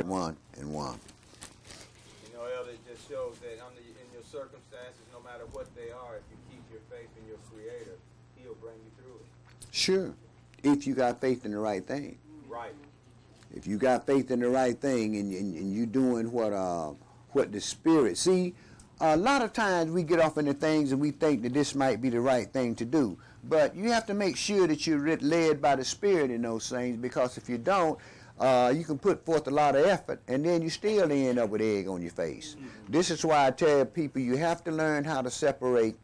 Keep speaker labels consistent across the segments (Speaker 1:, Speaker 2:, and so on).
Speaker 1: 1 and 1.
Speaker 2: You know, Elder, it just shows that in your circumstances, no matter what they are, if you keep your faith in your Creator, He'll bring you through it.
Speaker 1: Sure, if you got faith in the right thing.
Speaker 2: Right.
Speaker 1: If you got faith in the right thing and you doing what the Spirit. See, a lot of times we get off into things and we think that this might be the right thing to do. But you have to make sure that you're led by the Spirit in those things, because if you don't, you can put forth a lot of effort and then you still end up with egg on your face. Mm-hmm. This is why I tell people you have to learn how to separate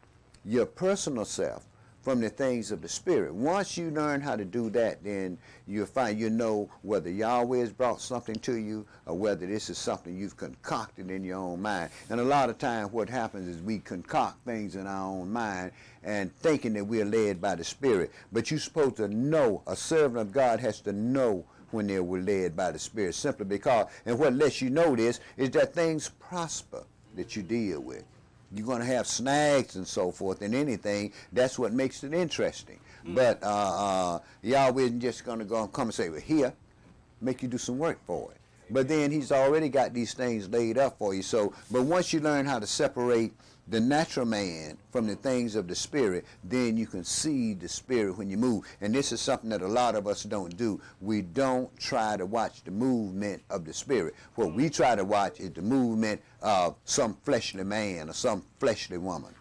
Speaker 1: your personal self from the things of the Spirit. Once you learn how to do that, then you'll find you know whether Yahweh has brought something to you or whether this is something you've concocted in your own mind. And a lot of times what happens is we concoct things in our own mind and thinking that we're led by the Spirit. But you're supposed to know, a servant of God has to know when they were led by the Spirit, simply because, and what lets you know this, is that things prosper that you deal with. You're going to have snags and so forth in anything. That's what makes it interesting. Mm. But Yahweh isn't just going to go and come and say, well, here, make you do some work for it. But then he's already got these things laid up for you. So, but once you learn how to separate the natural man from the things of the Spirit, then you can see the Spirit when you move. And this is something that a lot of us don't do. We don't try to watch the movement of the Spirit. What we try to watch is the movement of some fleshly man or some fleshly woman.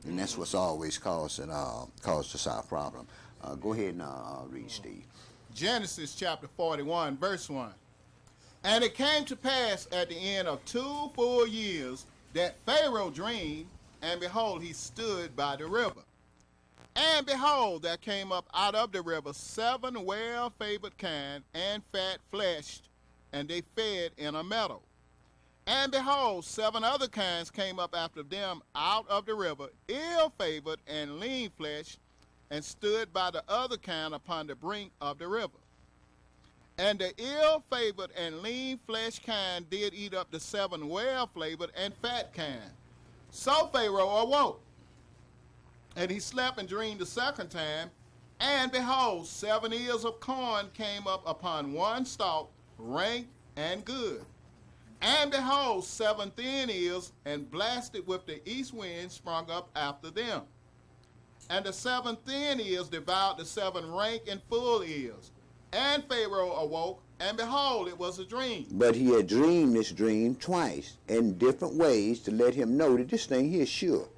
Speaker 1: And that's what's always caused us our problem. Go ahead and read, Steve.
Speaker 3: Genesis chapter 41, verse 1. And it came to pass at the end of 2 full years that Pharaoh dreamed, and behold, he stood by the river. And behold, there came up out of the river 7 well-favored kine and fat-fleshed, and they fed in a meadow. And behold, 7 other kinds came up after them out of the river, ill-favored and lean-fleshed, and stood by the other kind upon the brink of the river. And the ill-favored and lean-fleshed kind did eat up the 7 well-flavored and fat kind. So Pharaoh awoke, and he slept and dreamed the second time, and behold, 7 ears of corn came up upon one stalk, rank and good. And behold, 7 thin ears, and blasted with the east wind, sprung up after them. And the 7 thin ears devoured the 7 rank and full ears. And Pharaoh awoke, and behold, it was a dream.
Speaker 1: But he had dreamed this dream twice in different ways to let him know that this thing here is sure.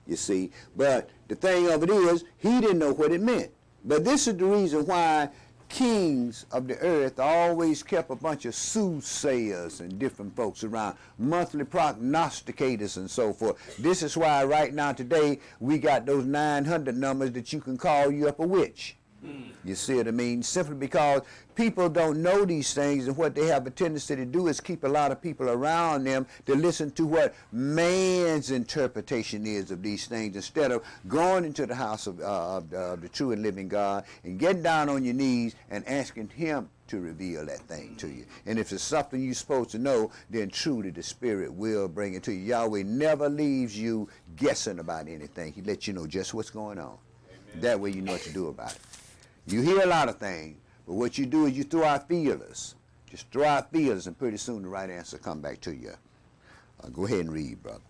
Speaker 1: You see, but the thing of it is, he didn't know what it meant. But this is the reason why kings of the earth always kept a bunch of soothsayers and different folks around, monthly prognosticators and so forth. This is why right now today we got those 900 numbers that you can call you up a witch. You see what I mean? Simply because people don't know these things, and what they have a tendency to do is keep a lot of people around them to listen to what man's interpretation is of these things, instead of going into the house of the true and living God and getting down on your knees and asking him to reveal that thing to you. And if it's something you're supposed to know, then truly the Spirit will bring it to you. Yahweh never leaves you guessing about anything. He lets you know just what's going on. Amen. That way you know what to do about it. You hear a lot of things, but what you do is you throw out feelers. Just throw out feelers, and pretty soon the right answer come back to you. Go ahead and read, brother.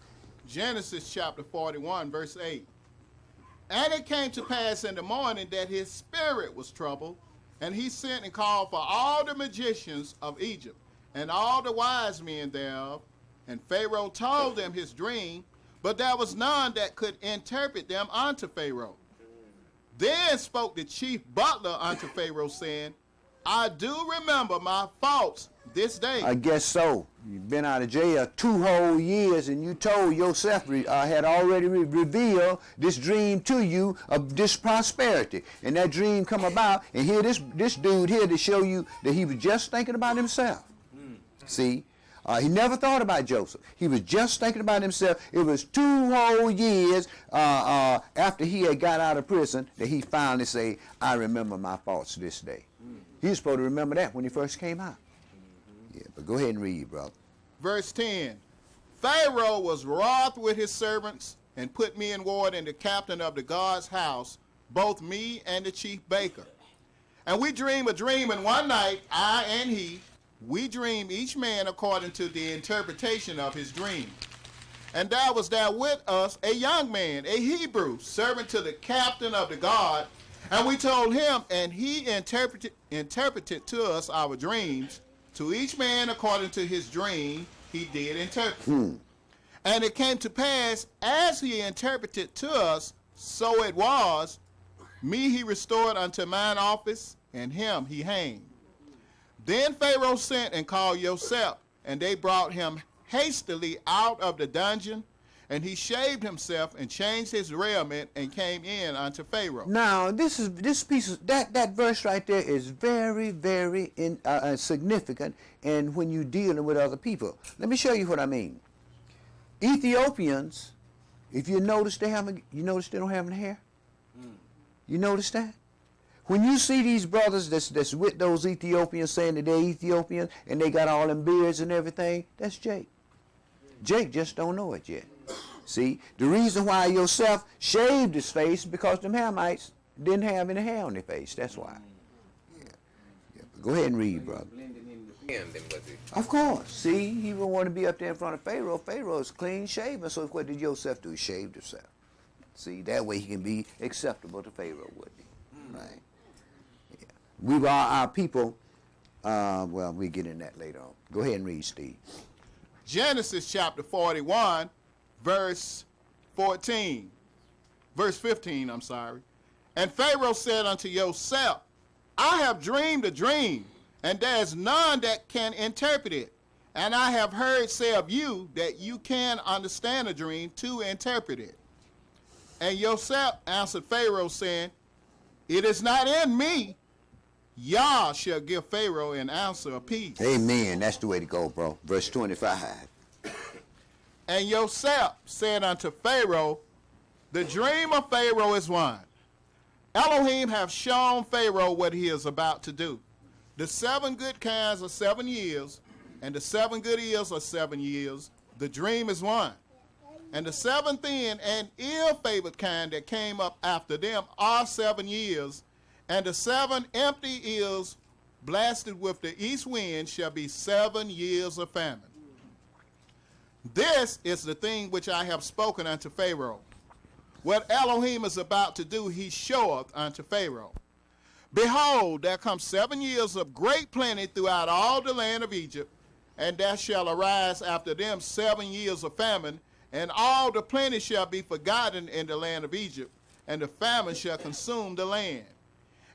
Speaker 3: Genesis chapter 41, verse 8. And it came to pass in the morning that his spirit was troubled, and he sent and called for all the magicians of Egypt, and all the wise men thereof. And Pharaoh told them his dream, but there was none that could interpret them unto Pharaoh. Then spoke the chief butler unto Pharaoh, saying, I do remember my faults this day.
Speaker 1: I guess so. You've been out of jail 2 whole years, and you told yourself had already revealed this dream to you of this prosperity. And that dream come about, and here this dude here to show you that he was just thinking about himself. See? He never thought about Joseph. He was just thinking about himself. It was 2 whole years after he had got out of prison that he finally said, I remember my faults this day. He was supposed to remember that when he first came out. Yeah, but go ahead and read, brother.
Speaker 3: Verse 10. Pharaoh was wroth with his servants and put me in ward in the captain of the guard's house, both me and the chief baker. And we dreamed a dream in one night, I and he, we dream each man according to the interpretation of his dream. And there was there with us a young man, a Hebrew, servant to the captain of the guard. And we told him, and he interpreted to us our dreams. To each man according to his dream, he did interpret. And it came to pass, as he interpreted to us, so it was. Me he restored unto mine office, and him he hanged. Then Pharaoh sent and called Joseph, and they brought him hastily out of the dungeon, and he shaved himself and changed his raiment and came in unto Pharaoh.
Speaker 1: Now, this piece of, that verse right there is very, very significant, and when you're dealing with other people. Let me show you what I mean. Ethiopians, if you notice they don't have any hair. You notice that? When you see these brothers that's with those Ethiopians saying that they're Ethiopian and they got all them beards and everything, that's Jake. Jake just don't know it yet. See, the reason why Joseph shaved his face because them Hamites didn't have any hair on their face. That's why. Yeah. Go ahead and read, brother. Of course. See, he would want to be up there in front of Pharaoh. Pharaoh is clean shaven. So what did Joseph do? He shaved himself. See, that way he can be acceptable to Pharaoh, would he? Right. Yeah. We are our people. Well, we'll get in that later on. Go ahead and read, Steve.
Speaker 3: Genesis chapter 41, verse 15, I'm sorry. And Pharaoh said unto Joseph, I have dreamed a dream, and there is none that can interpret it. And I have heard say of you that you can understand a dream to interpret it. And Joseph answered Pharaoh, saying, it is not in me. Yah shall give Pharaoh an answer of peace.
Speaker 1: Amen. That's the way to go, bro. Verse 25.
Speaker 3: And Joseph said unto Pharaoh, the dream of Pharaoh is one. Elohim have shown Pharaoh what he is about to do. The 7 good kinds are 7 years, and the 7 good years are 7 years. The dream is one. And the 7 thin and ill-favored kind that came up after them are 7 years, and the 7 empty ears blasted with the east wind shall be 7 years of famine. This is the thing which I have spoken unto Pharaoh. What Elohim is about to do, he showeth unto Pharaoh. Behold, there come 7 years of great plenty throughout all the land of Egypt, and there shall arise after them 7 years of famine, and all the plenty shall be forgotten in the land of Egypt, and the famine shall consume the land.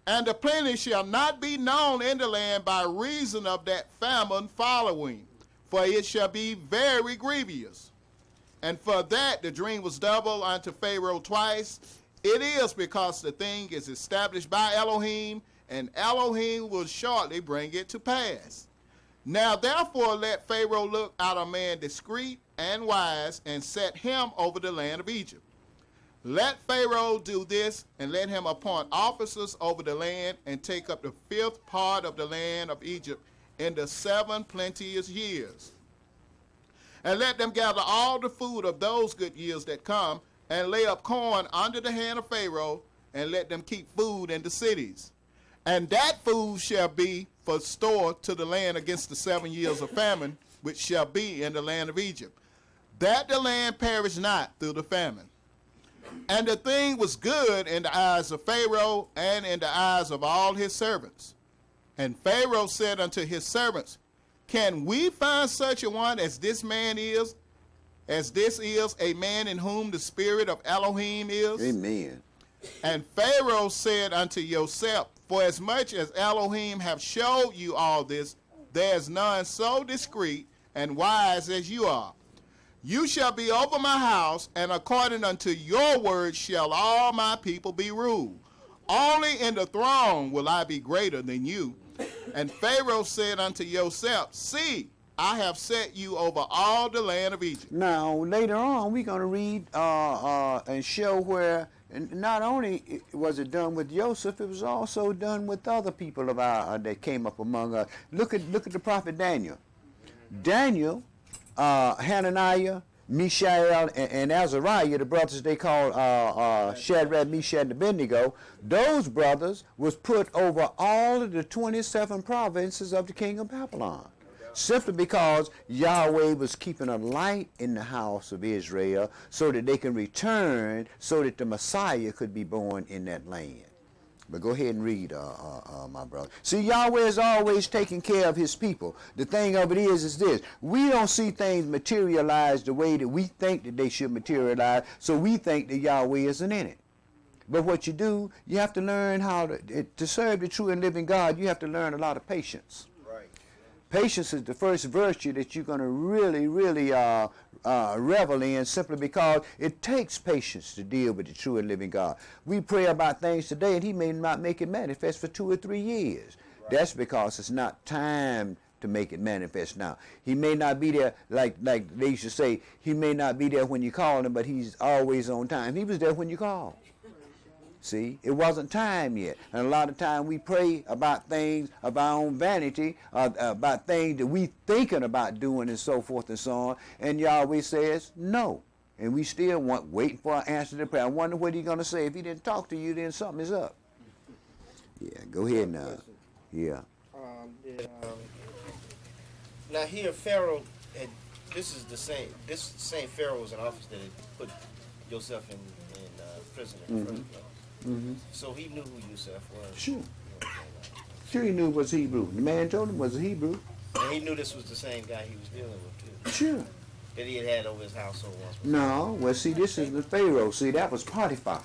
Speaker 3: And the plenty shall not be known in the land by reason of that famine following, for it shall be very grievous. And for that the dream was double unto Pharaoh twice. It is because the thing is established by Elohim, and Elohim will shortly bring it to pass. Now therefore let Pharaoh look out a man discreet and wise, and set him over the land of Egypt. Let Pharaoh do this, and let him appoint officers over the land, and take up the 5th part of the land of Egypt in the 7 plenteous years. And let them gather all the food of those good years that come, and lay up corn under the hand of Pharaoh, and let them keep food in the cities. And that food shall be for store to the land against the 7 years of famine, which shall be in the land of Egypt, that the land perish not through the famine. And the thing was good in the eyes of Pharaoh and in the eyes of all his servants. And Pharaoh said unto his servants, can we find such a one as this man is, as this is a man in whom the spirit of Elohim is?
Speaker 1: Amen.
Speaker 3: And Pharaoh said unto Joseph, for as much as Elohim have showed you all this, there is none so discreet and wise as you are. You shall be over my house, and according unto your word shall all my people be ruled. Only in the throne will I be greater than you. And Pharaoh said unto Joseph, see, I have set you over all the land of Egypt.
Speaker 1: Now, later on, we're going to read and show where, and not only was it done with Joseph, it was also done with other people of our, that came up among us. Look at the prophet Daniel. Daniel, Hananiah, Mishael, and Azariah, the brothers they called Shadrach, Meshach, and Abednego, those brothers was put over all of the 27 provinces of the king of Babylon. Simply because Yahweh was keeping a light in the house of Israel so that they can return, so that the Messiah could be born in that land. But go ahead and read, my brother. See, Yahweh is always taking care of his people. The thing of it is this. We don't see things materialize the way that we think that they should materialize, so we think that Yahweh isn't in it. But what you do, you have to learn how to serve the true and living God. You have to learn a lot of patience.
Speaker 2: Right.
Speaker 1: Patience is the first virtue that you're going to really revel in, simply because it takes patience to deal with the true and living God. We pray about things today and he may not make it manifest for 2 or 3 years. Right. That's because it's not time to make it manifest now. He may not be there, like they used to say, he may not be there when you call him, but he's always on time. He was there when you called. See, it wasn't time yet. And a lot of time we pray about things of our own vanity, about things that we thinking about doing and so forth and so on. And Yahweh says no. And we still waiting for an answer to prayer. I wonder what he's going to say. If he didn't talk to you, then something is up. Yeah, go ahead now. Yeah.
Speaker 4: Now here Pharaoh had, this same Pharaoh was in office that had put Joseph in prison in the first place. Mm-hmm. So he knew who Yosef was.
Speaker 1: Sure. Sure, he knew it was Hebrew. The man told him it was a Hebrew.
Speaker 4: And he knew this was the same guy he was dealing with too.
Speaker 1: Sure.
Speaker 4: That he had over his household once before.
Speaker 1: No, well, see, this is the Pharaoh. See, that was Potiphar.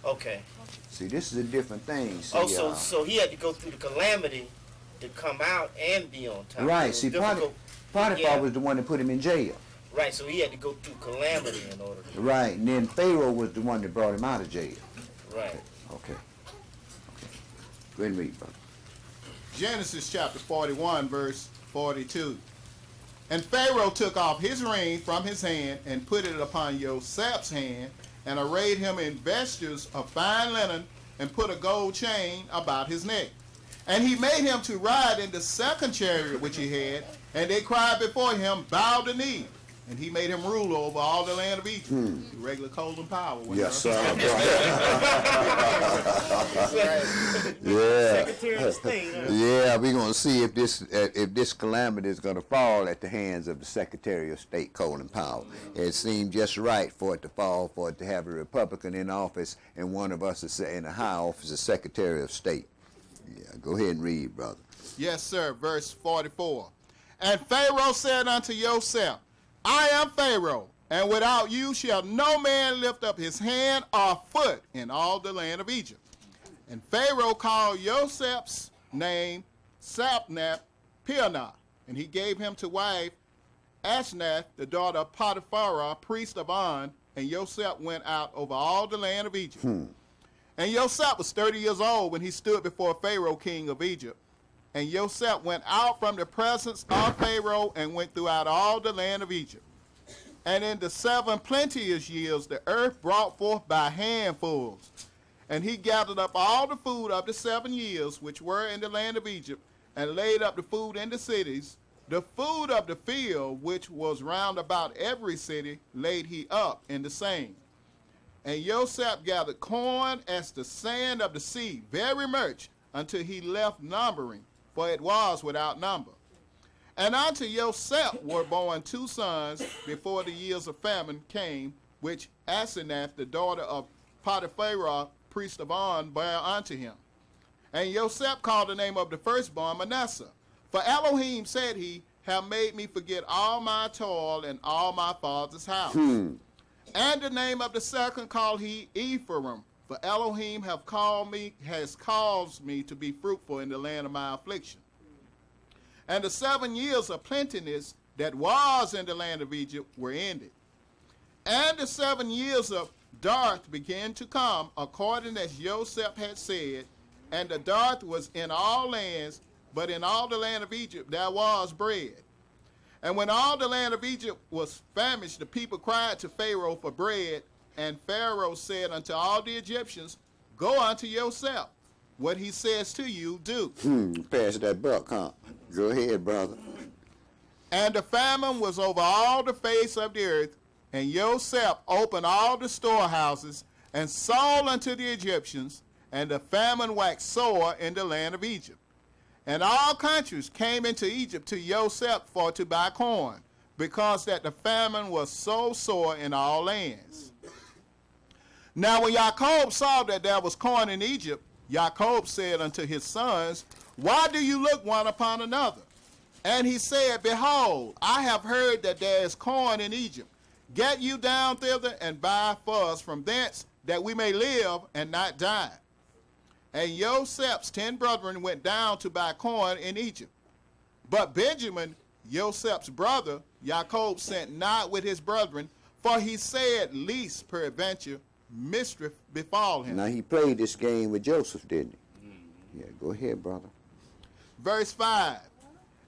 Speaker 4: Okay.
Speaker 1: See, this is a different thing. See,
Speaker 4: so he had to go through the calamity to come out and be on time.
Speaker 1: Right. See, Potiphar was the one that put him in jail.
Speaker 4: Right. So he had to go through calamity in order to.
Speaker 1: Right, and then Pharaoh was the one that brought him out of jail.
Speaker 4: Right.
Speaker 1: Okay. Go ahead and read, brother.
Speaker 3: Genesis chapter 41, verse 42. And Pharaoh took off his ring from his hand and put it upon Joseph's hand, and arrayed him in vestures of fine linen, and put a gold chain about his neck. And he made him to ride in the second chariot which he had, and they cried before him, bow the knee. And he made him rule over all the land of Egypt. Regular Colin Powell.
Speaker 1: Yes, sir.
Speaker 4: Yeah. Secretary of State.
Speaker 1: Yeah, we're going to see if this calamity is going to fall at the hands of the Secretary of State, Colin Powell. It seemed just right for it to fall, for it to have a Republican in office, and one of us is in a high office as Secretary of State. Yeah, go ahead and read, brother.
Speaker 3: Yes, sir. Verse 44. And Pharaoh said unto Joseph, I am Pharaoh, and without you shall no man lift up his hand or foot in all the land of Egypt. And Pharaoh called Joseph's name Sapnath-Pirnah, and he gave him to wife Ashnath, the daughter of Potiphar, priest of On, and Joseph went out over all the land of Egypt. And Joseph was 30 years old when he stood before Pharaoh, king of Egypt. And Joseph went out from the presence of Pharaoh and went throughout all the land of Egypt. And in the 7 plenteous years, the earth brought forth by handfuls. And he gathered up all the food of the 7 years which were in the land of Egypt, and laid up the food in the cities. The food of the field, which was round about every city, laid he up in the same. And Joseph gathered corn as the sand of the sea, very much, until he left numbering, for it was without number. And unto Joseph were born 2 sons before the years of famine came, which Asenath, the daughter of Potiphar, priest of On, bare unto him. And Joseph called the name of the firstborn Manasseh. For Elohim, said he, have made me forget all my toil and all my father's house. And the name of the second called he Ephraim. For Elohim has caused me to be fruitful in the land of my affliction. And the 7 years of plenteousness that was in the land of Egypt were ended. And the 7 years of dearth began to come, according as Joseph had said. And the dearth was in all lands, but in all the land of Egypt there was bread. And when all the land of Egypt was famished, the people cried to Pharaoh for bread. And Pharaoh said unto all the Egyptians, go unto Joseph. What he says to you, do.
Speaker 1: Pass that buck, huh? Go ahead, brother.
Speaker 3: And the famine was over all the face of the earth, and Joseph opened all the storehouses, and sold unto the Egyptians, and the famine waxed sore in the land of Egypt. And all countries came into Egypt to Joseph for to buy corn, because that the famine was so sore in all lands. Now when Jacob saw that there was corn in Egypt, Jacob said unto his sons, Why do you look one upon another? And he said, Behold, I have heard that there is corn in Egypt. Get you down thither and buy for us from thence, that we may live and not die. And Joseph's 10 brethren went down to buy corn in Egypt. But Benjamin, Joseph's brother, Jacob sent not with his brethren, for he said, Least peradventure mischief befall him.
Speaker 1: Now he played this game with Joseph, didn't he? Yeah, go ahead, brother.
Speaker 3: Verse 5.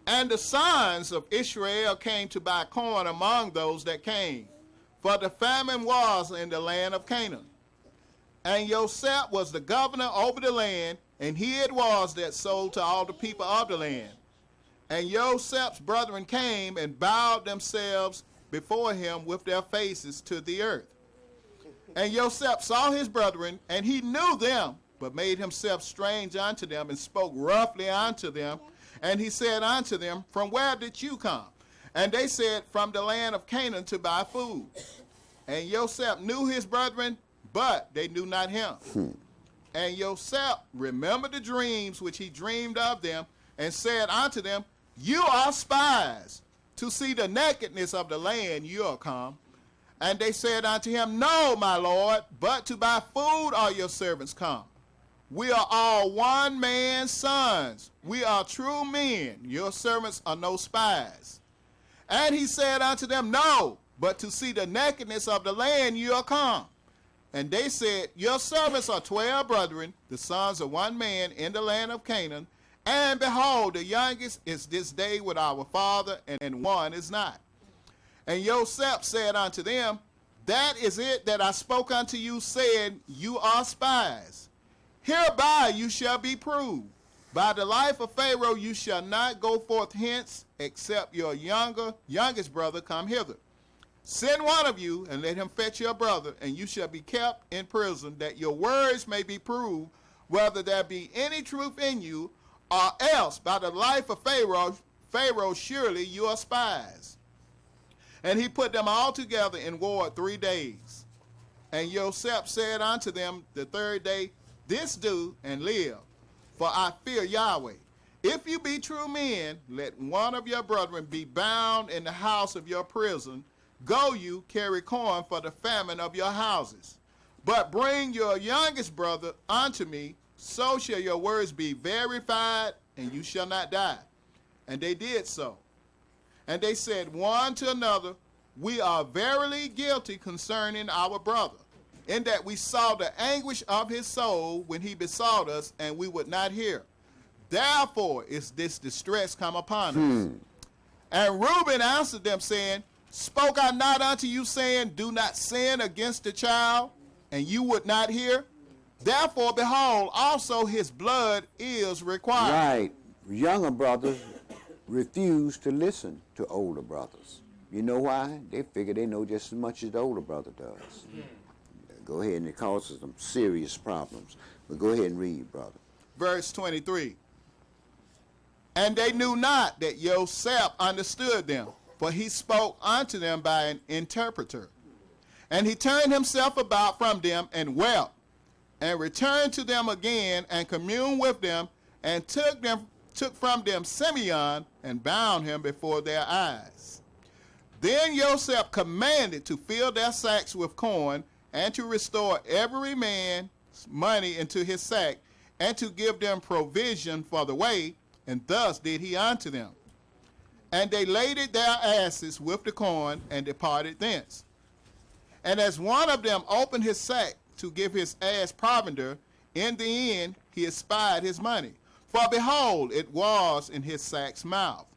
Speaker 3: And the sons of Israel came to buy corn among those that came, for the famine was in the land of Canaan. And Joseph was the governor over the land, and he it was that sold to all the people of the land. And Joseph's brethren came and bowed themselves before him with their faces to the earth. And Joseph saw his brethren, and he knew them, but made himself strange unto them, and spoke roughly unto them. And he said unto them, From where did you come? And they said, From the land of Canaan to buy food. And Joseph knew his brethren, but they knew not him. And Joseph remembered the dreams which he dreamed of them, and said unto them, You are spies. To see the nakedness of the land you are come. And they said unto him, No, my lord, but to buy food are your servants come. We are all one man's sons. We are true men. Your servants are no spies. And he said unto them, No, but to see the nakedness of the land you are come. And they said, Your servants are 12 brethren, the sons of one man in the land of Canaan. And behold, the youngest is this day with our father, and one is not. And Joseph said unto them, That is it that I spoke unto you, saying, You are spies. Hereby you shall be proved. By the life of Pharaoh you shall not go forth hence, except your youngest brother come hither. Send one of you, and let him fetch your brother, and you shall be kept in prison, that your words may be proved, whether there be any truth in you, or else by the life of Pharaoh surely you are spies. And he put them all together in ward 3 days. And Joseph said unto them the 3rd day, This do, and live, for I fear Yahweh. If you be true men, let one of your brethren be bound in the house of your prison. Go you, carry corn for the famine of your houses. But bring your youngest brother unto me, so shall your words be verified, and you shall not die. And they did so. And they said one to another, We are verily guilty concerning our brother, in that we saw the anguish of his soul when he besought us, and we would not hear. Therefore is this distress come upon us. And Reuben answered them, saying, Spoke I not unto you, saying, Do not sin against the child, and you would not hear? Therefore, behold, also his blood is required.
Speaker 1: Right. Younger brothers refuse to listen to older brothers. You know why? They figure they know just as much as the older brother does. Go ahead, and it causes them serious problems. But go ahead and read, brother.
Speaker 3: Verse 23. And they knew not that Joseph understood them, for he spoke unto them by an interpreter. And he turned himself about from them and wept, and returned to them again, and communed with them, and took from them Simeon, and bound him before their eyes. Then Joseph commanded to fill their sacks with corn, and to restore every man's money into his sack, and to give them provision for the way, and thus did he unto them. And they laded their asses with the corn, and departed thence. And as one of them opened his sack to give his ass provender, in the end he espied his money. For behold, it was in his sack's mouth.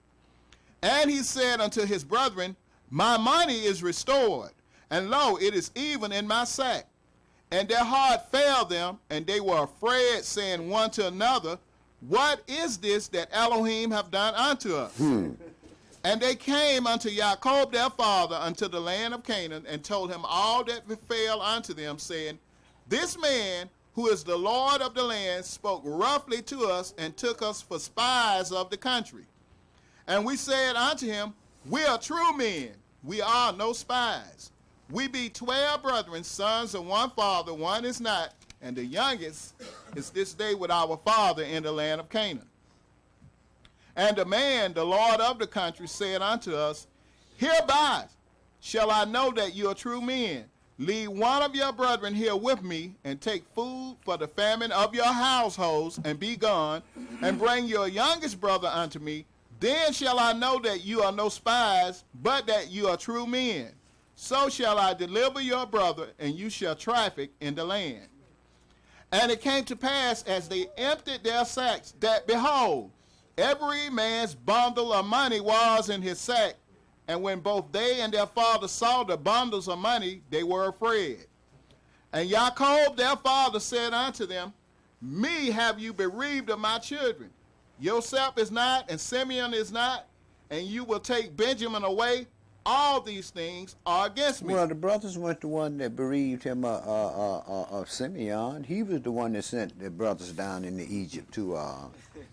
Speaker 3: And he said unto his brethren, My money is restored, and lo, it is even in my sack. And their heart failed them, and they were afraid, saying one to another, What is this that Elohim have done unto us? And they came unto Jacob their father unto the land of Canaan, and told him all that befell unto them, saying, This man who is the Lord of the land, spoke roughly to us and took us for spies of the country. And we said unto him, we are true men, we are no spies. We be 12 brethren, sons of one father, one is not, and the youngest is this day with our father in the land of Canaan. And the man, the Lord of the country, said unto us, hereby shall I know that you are true men. Leave one of your brethren here with me, and take food for the famine of your households, and be gone, and bring your youngest brother unto me. Then shall I know that you are no spies, but that you are true men. So shall I deliver your brother, and you shall traffic in the land. And it came to pass, as they emptied their sacks, that, behold, every man's bundle of money was in his sack. And when both they and their father saw the bundles of money, they were afraid. And Jacob their father said unto them, me have you bereaved of my children. Joseph is not, and Simeon is not, and you will take Benjamin away. All these things are against me.
Speaker 1: Well, the brothers weren't the one that bereaved him of Simeon. He was the one that sent the brothers down into Egypt to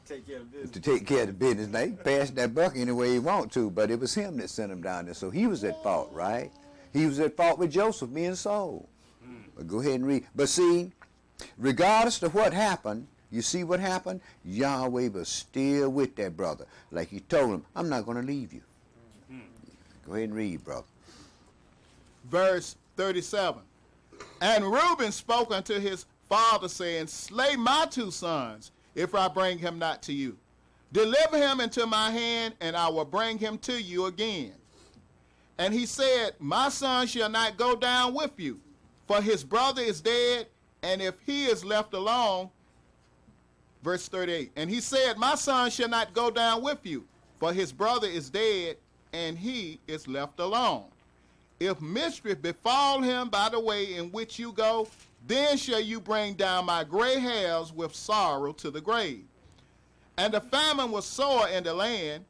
Speaker 2: Take care of business.
Speaker 1: to take care of the business. They passed that buck any way he want to, but it was him that sent him down there. So he was at fault, right? He was at fault with Joseph being sold. But go ahead and read. But see, regardless of what happened, you see what happened? Yahweh was still with that brother. Like he told him, I'm not going to leave you. Go ahead and read, brother.
Speaker 3: Verse 37. And Reuben spoke unto his father, saying, slay my 2 sons, if I bring him not to you. Deliver him into my hand, and I will bring him to you again. And he said, my son shall not go down with you, for his brother is dead, and if he is left alone. Verse 38. And he said, my son shall not go down with you, for his brother is dead, and he is left alone. If mischief befall him by the way in which you go, then shall you bring down my gray hairs with sorrow to the grave. And the famine was sore in the land,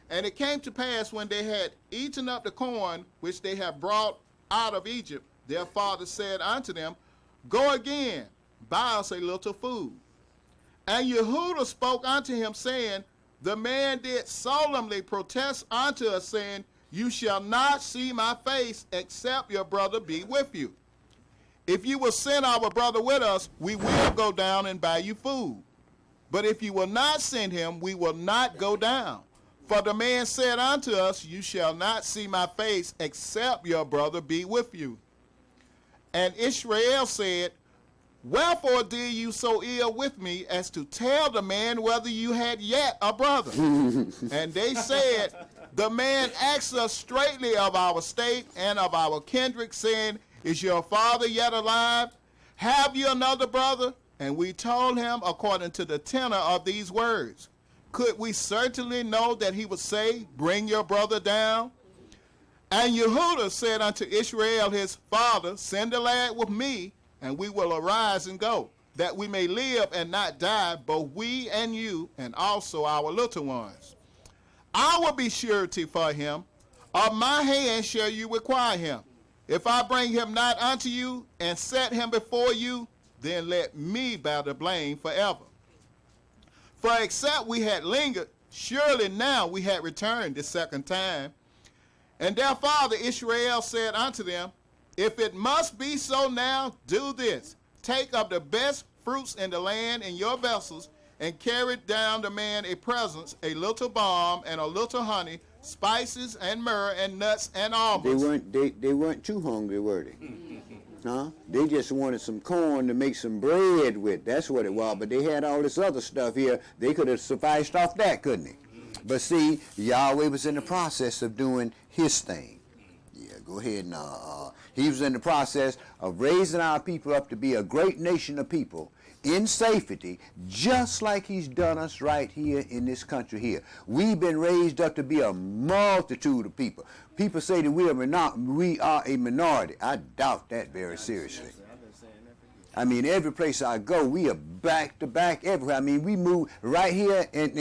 Speaker 3: and it came to pass, when they had eaten up the corn which they had brought out of Egypt, their father said unto them, go again, buy us a little food. And Yehudah spoke unto him, saying, the man did solemnly protest unto us, saying, you shall not see my face, except your brother be with you. If you will send our brother with us, we will go down and buy you food. But if you will not send him, we will not go down. For the man said unto us, you shall not see my face, except your brother be with you. And Israel said, wherefore did you so ill with me, as to tell the man whether you had yet a brother? And they said, the man asked us straightly of our state and of our kindred, saying, is your father yet alive? Have you another brother? And we told him according to the tenor of these words. Could we certainly know that he would say, bring your brother down? And Yehudah said unto Israel his father, send the lad with me, and we will arise and go, that we may live and not die, both we and you, and also our little ones. I will be surety for him. Of my hand shall you require him. If I bring him not unto you, and set him before you, then let me bear the blame forever. For except we had lingered, surely now we had returned the second time. And their father Israel said unto them, if it must be so now, do this. Take of the best fruits in the land in your vessels, and carry down the man a present, a little balm and a little honey, spices and myrrh and nuts and almonds.
Speaker 1: They weren't too hungry, were they? Huh? They just wanted some corn to make some bread with. That's what it was. But they had all this other stuff here. They could have sufficed off that, couldn't they? But see, Yahweh was in the process of doing his thing. Yeah, go ahead and he was in the process of raising our people up to be a great nation of people in safety, just like he's done us right here in this country here. We've been raised up to be a multitude of people. People say that we are a minority. I doubt that very seriously. I mean, every place I go, we are back to back everywhere. I mean, we move right here in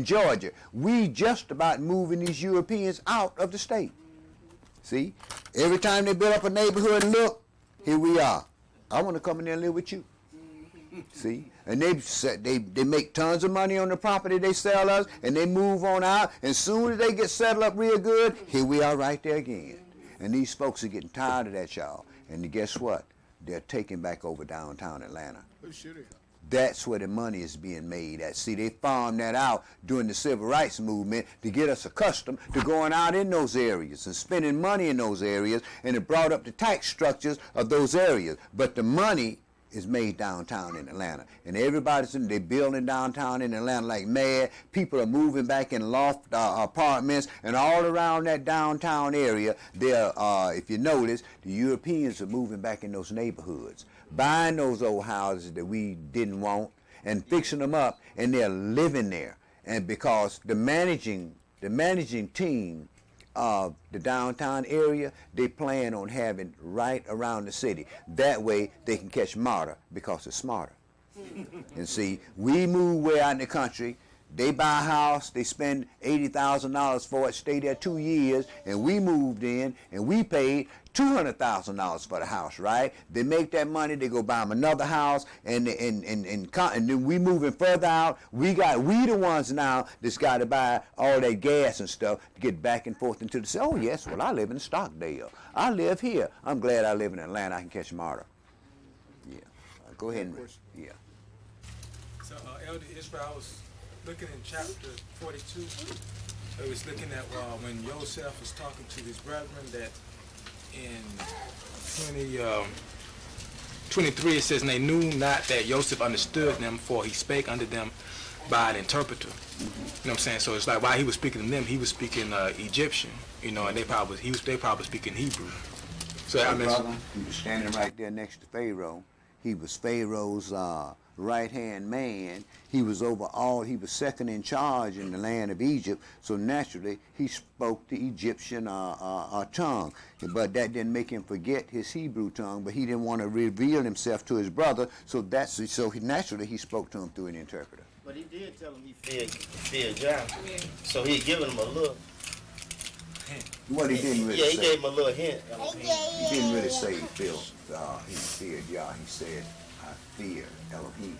Speaker 1: Georgia. We just about moving these Europeans out of the state. See, every time they build up a neighborhood, look, here we are. I want to come in there and live with you. See, and they make tons of money on the property they sell us, and they move on out. And soon as they get settled up real good, here we are right there again. And these folks are getting tired of that, y'all. And guess what? They're taking back over downtown Atlanta.
Speaker 3: Who should it?
Speaker 1: That's where the money is being made at. See, they farmed that out during the civil rights movement to get us accustomed to going out in those areas and spending money in those areas, and it brought up the tax structures of those areas. But the money is made downtown in Atlanta, and they're building downtown in Atlanta like mad. People are moving back in loft apartments, and all around that downtown area, if you notice, the Europeans are moving back in those neighborhoods, buying those old houses that we didn't want and fixing them up, and they're living there. And because the managing team of the downtown area, they plan on having right around the city. That way they can catch martyr because it's smarter. And see, we move way out in the country. They buy a house, they spend $80,000 for it, stay there 2 years, and we moved in and we paid $200,000 for the house, right? They make that money, they go buy them another house, and then we moving further out. We the ones now that's got to buy all that gas and stuff to get back and forth into the city. Oh yes, well I live in Stockdale. I live here. I'm glad I live in Atlanta. I can catch martyr. Yeah. Go ahead and yeah.
Speaker 5: So Elder Israel, I was looking in chapter 42. I was looking at when Joseph was talking to his brethren, that in 23 it says, and they knew not that Joseph understood them, for he spake unto them by an interpreter. You know what I'm saying? So it's like while he was speaking to them, he was speaking Egyptian, and they probably speaking Hebrew. So I mean,
Speaker 1: brother, he was standing right there next to Pharaoh. He was Pharaoh's right-hand man. He was he was second in charge in the land of Egypt, so naturally he spoke the Egyptian tongue. But that didn't make him forget his Hebrew tongue, but he didn't want to reveal himself to his brother, so naturally he spoke to him through an interpreter.
Speaker 4: But he did tell him he feared John. So he had given him a little
Speaker 1: What he didn't really
Speaker 4: he
Speaker 1: say.
Speaker 4: gave him a little hint.
Speaker 1: He didn't really say he feared Yah. He said, I fear Elohim.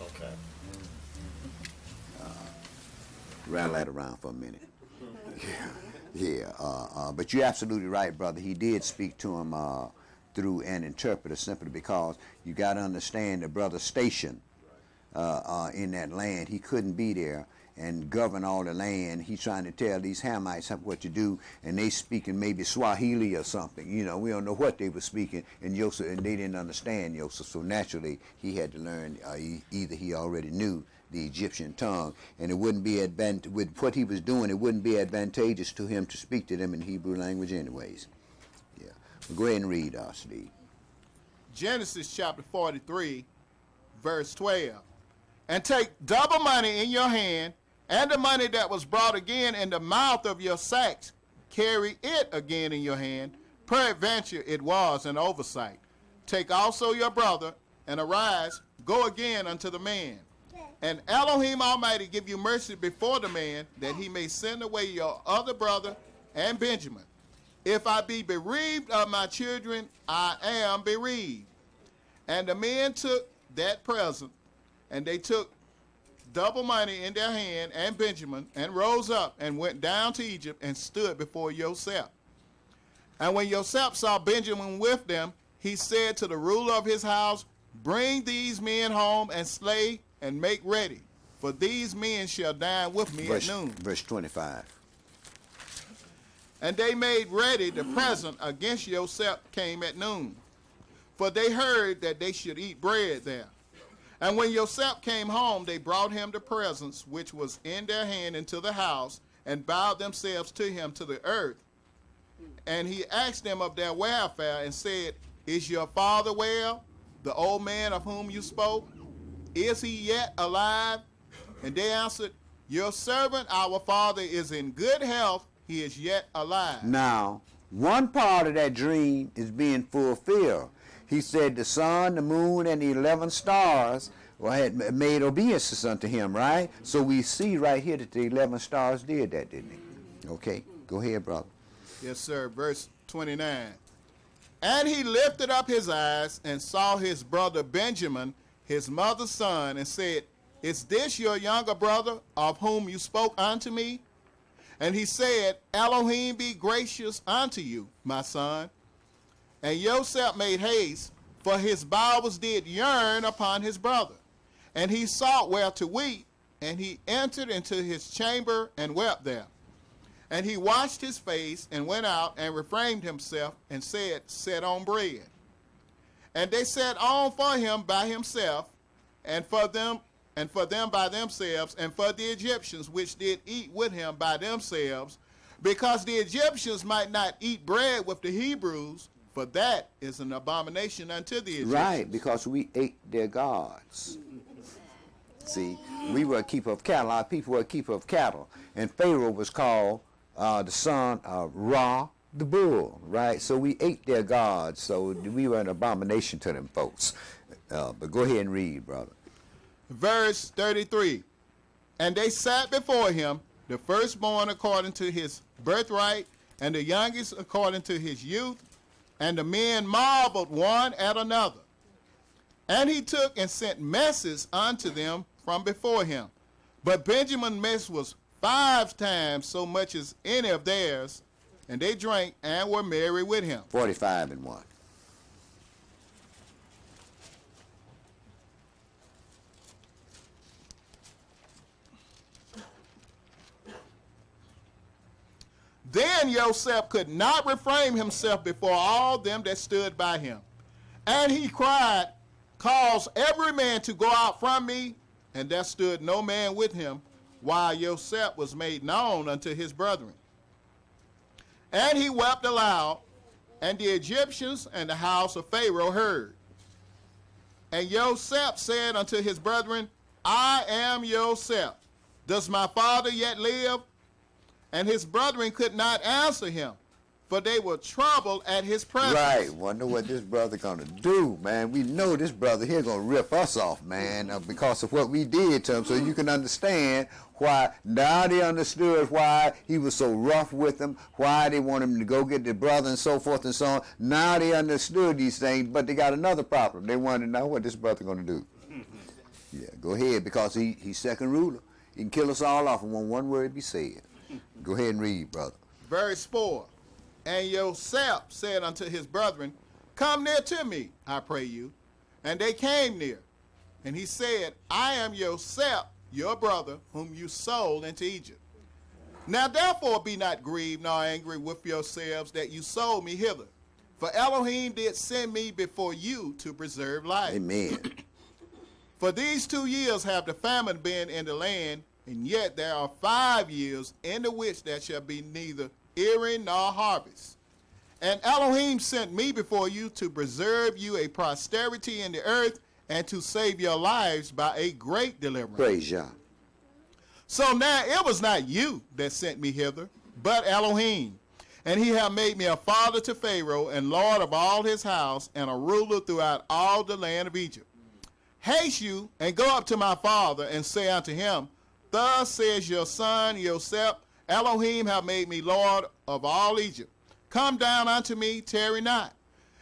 Speaker 4: Okay.
Speaker 1: Rattle that around for a minute. But you're absolutely right, brother. He did speak to him through an interpreter, simply because you got to understand the brother's station in that land. He couldn't be there and govern all the land. He's trying to tell these Hamites what to do, and they speaking maybe Swahili or something. We don't know what they were speaking, and they didn't understand Joseph. So naturally, he had to learn. Either he already knew the Egyptian tongue, and it wouldn't be with what he was doing. It wouldn't be advantageous to him to speak to them in Hebrew language, anyways. Yeah. Well, go ahead and read, Steve.
Speaker 3: Genesis chapter 43, verse 12. And take double money in your hand, and the money that was brought again in the mouth of your sacks, carry it again in your hand. Peradventure it was an oversight. Take also your brother, and arise, go again unto the man. And Elohim Almighty give you mercy before the man, that he may send away your other brother and Benjamin. If I be bereaved of my children, I am bereaved. And the men took that present, and they took double money in their hand and Benjamin, and rose up and went down to Egypt and stood before Joseph. And when Joseph saw Benjamin with them, he said to the ruler of his house, bring these men home and slay and make ready, for these men shall dine with me at noon.
Speaker 1: Verse 25.
Speaker 3: And they made ready the present against Joseph came at noon, for they heard that they should eat bread there. And when Joseph came home, they brought him the presents which was in their hand into the house, and bowed themselves to him to the earth. And he asked them of their welfare, and said, is your father well, the old man of whom you spoke? Is he yet alive? And they answered, your servant, our father, is in good health. He is yet alive.
Speaker 1: Now, one part of that dream is being fulfilled. He said the sun, the moon, and the 11 stars had made obeisance unto him, right? So we see right here that the 11 stars did that, didn't they? Okay, go ahead, brother.
Speaker 3: Yes, sir. Verse 29. And he lifted up his eyes and saw his brother Benjamin, his mother's son, and said, Is this your younger brother, of whom you spoke unto me? And he said, Elohim be gracious unto you, my son. And Joseph made haste, for his bowels did yearn upon his brother. And he sought where to weep, and he entered into his chamber and wept there. And he washed his face and went out and refrained himself and said, Set on bread. And they set on for him by himself, and for them by themselves, and for the Egyptians which did eat with him by themselves, because the Egyptians might not eat bread with the Hebrews, for that is an abomination unto the Egyptians.
Speaker 1: Right, because we ate their gods. See, we were a keeper of cattle. Our people were a keeper of cattle. And Pharaoh was called the son of Ra, the bull, right? So we ate their gods. So we were an abomination to them folks. But go ahead and read, brother.
Speaker 3: Verse 33. And they sat before him, the firstborn according to his birthright, and the youngest according to his youth. And the men marveled one at another. And he took and sent messes unto them from before him. But Benjamin's mess was 5 times so much as any of theirs, and they drank and were merry with him.
Speaker 1: 45 and 1.
Speaker 3: Then Joseph could not refrain himself before all them that stood by him. And he cried, Cause every man to go out from me. And there stood no man with him, while Joseph was made known unto his brethren. And he wept aloud, and the Egyptians and the house of Pharaoh heard. And Joseph said unto his brethren, I am Joseph. Does my father yet live? And his brethren could not answer him, for they were troubled at his presence.
Speaker 1: Right. Wonder what this brother gonna do, man. We know this brother here gonna rip us off, man, because of what we did to him. So you can understand why now they understood why he was so rough with them, why they want him to go get the brother and so forth and so on. Now they understood these things, but they got another problem. They wanted to know what this brother gonna do. Yeah, go ahead, because he's second ruler. He can kill us all off and one word be said. Go ahead and read, brother.
Speaker 3: Verse 4. And Joseph said unto his brethren, Come near to me, I pray you. And they came near. And he said, I am Joseph, your brother, whom you sold into Egypt. Now therefore be not grieved nor angry with yourselves that you sold me hither. For Elohim did send me before you to preserve life.
Speaker 1: Amen.
Speaker 3: For these 2 years have the famine been in the land, and yet there are 5 years in the which there shall be neither earing nor harvest. And Elohim sent me before you to preserve you a posterity in the earth, and to save your lives by a great deliverance.
Speaker 1: Praise Yah.
Speaker 3: So now it was not you that sent me hither, but Elohim. And he hath made me a father to Pharaoh, and lord of all his house, and a ruler throughout all the land of Egypt. Haste you, and go up to my father, and say unto him, Thus says your son Joseph, Elohim hath made me lord of all Egypt. Come down unto me, tarry not.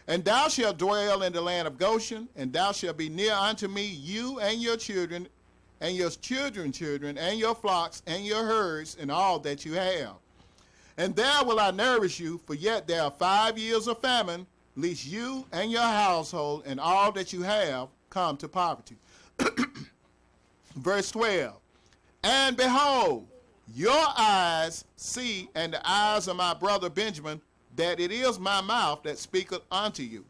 Speaker 3: And thou shalt dwell in the land of Goshen, and thou shalt be near unto me, you and your children, and your children's children, and your flocks, and your herds, and all that you have. And there will I nourish you, for yet there are 5 years of famine, lest you and your household, and all that you have, come to poverty. Verse 12. And behold, your eyes see, and the eyes of my brother Benjamin, that it is my mouth that speaketh unto you.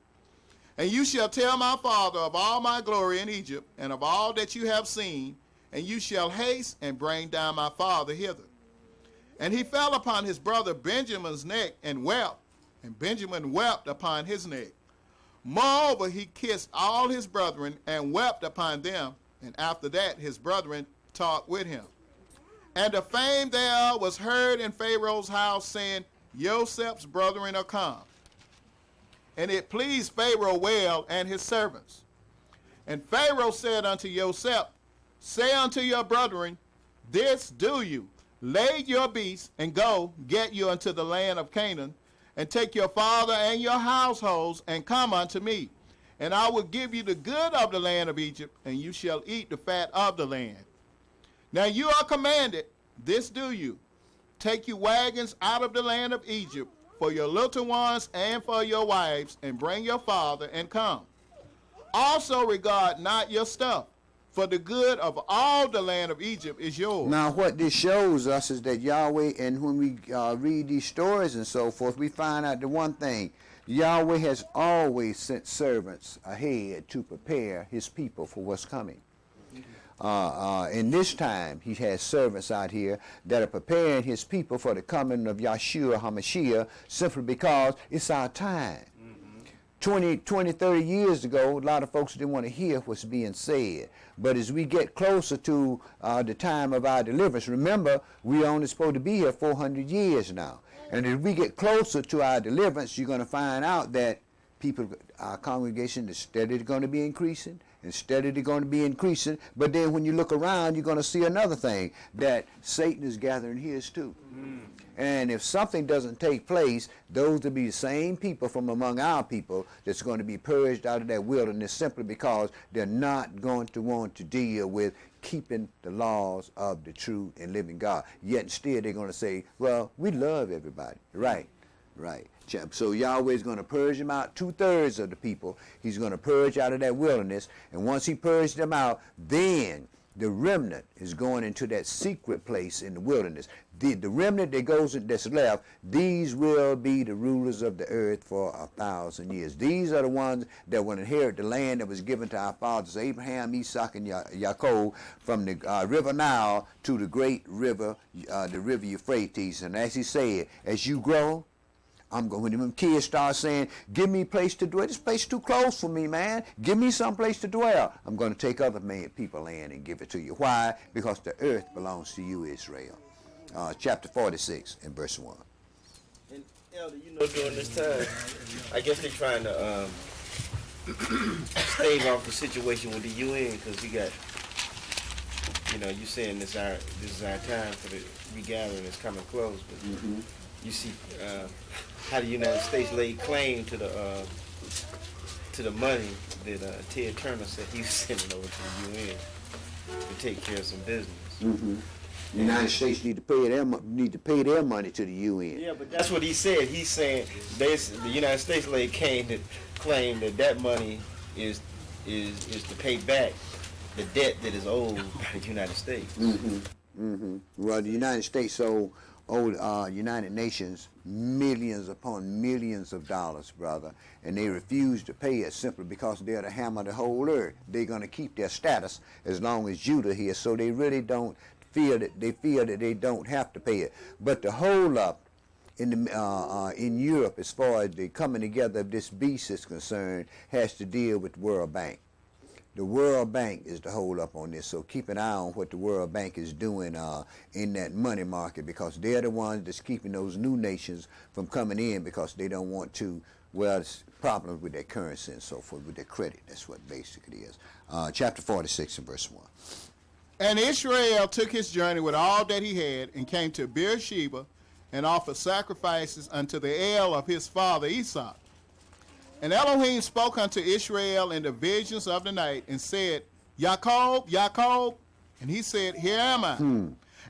Speaker 3: And you shall tell my father of all my glory in Egypt, and of all that you have seen, and you shall haste and bring down my father hither. And he fell upon his brother Benjamin's neck and wept, and Benjamin wept upon his neck. Moreover, he kissed all his brethren and wept upon them, and after that his brethren talked with him. And the fame thereof was heard in Pharaoh's house, saying, Joseph's brethren are come. And it pleased Pharaoh well and his servants. And Pharaoh said unto Joseph, Say unto your brethren, This do you, lay your beasts, and go, get you unto the land of Canaan, and take your father and your households, and come unto me. And I will give you the good of the land of Egypt, and you shall eat the fat of the land. Now you are commanded, this do you, take you wagons out of the land of Egypt for your little ones and for your wives, and bring your father and come. Also regard not your stuff, for the good of all the land of Egypt is yours.
Speaker 1: Now, what this shows us is that Yahweh, and when we read these stories and so forth, we find out the one thing. Yahweh has always sent servants ahead to prepare his people for what's coming. In this time, he has servants out here that are preparing his people for the coming of Yahshua HaMashiach, simply because it's our time. 20, 30 years ago, a lot of folks didn't want to hear what's being said. But as we get closer to the time of our deliverance, remember, we only supposed to be here 400 years now. And as we get closer to our deliverance, you're going to find out that people, our congregation is steadily going to be increasing, and steadily going to be increasing. But then when you look around, you're going to see another thing, that Satan is gathering his too. And if something doesn't take place, those will be the same people from among our people that's going to be purged out of that wilderness, simply because they're not going to want to deal with keeping the laws of the true and living God. Yet instead they're going to say, well, we love everybody. Right. So Yahweh is going to purge them out, 2/3 of the people. He's going to purge out of that wilderness. And once he purged them out, then the remnant is going into that secret place in the wilderness. The remnant that's left, these will be the rulers of the earth for 1,000 years. These are the ones that will inherit the land that was given to our fathers, Abraham, Isaac, and Jacob, from the river Nile to the great river, the river Euphrates. And as he said, as you grow, I'm going. When them kids start saying, "Give me a place to dwell," this place too close for me, man. Give me some place to dwell. I'm going to take other people land and give it to you. Why? Because the earth belongs to you, Israel. Chapter 46 and verse 1.
Speaker 4: And Elder, during this time, I guess they're trying to stave off the situation with the UN, because we got, you saying this is our time for the regathering is coming close, but you see how the United States laid claim to the money that Ted Turner said he was sending over to the UN to take care of some business.
Speaker 1: The United States need to pay their money to the UN.
Speaker 4: Yeah, but that's what he said. He's saying the United States laid claim that money is to pay back the debt that is owed by the United States.
Speaker 1: Well, the United States owed United Nations millions upon millions of dollars, brother, and they refuse to pay it simply because they're the hammer of the whole earth. They're going to keep their status as long as Judah here, so they really don't feel that they don't have to pay it. But the hold up in Europe, as far as the coming together of this beast is concerned, has to deal with the World Bank. The World Bank is the hold up on this, so keep an eye on what the World Bank is doing in that money market, because they're the ones that's keeping those new nations from coming in, because they don't want to, well, it's problems with their currency and so forth, with their credit. That's what basically is. Chapter 46 and verse 1.
Speaker 3: And Israel took his journey with all that he had, and came to Beersheba, and offered sacrifices unto the El of his father Esau. And Elohim spoke unto Israel in the visions of the night, and said, Jacob, Jacob. And he said, Here am I.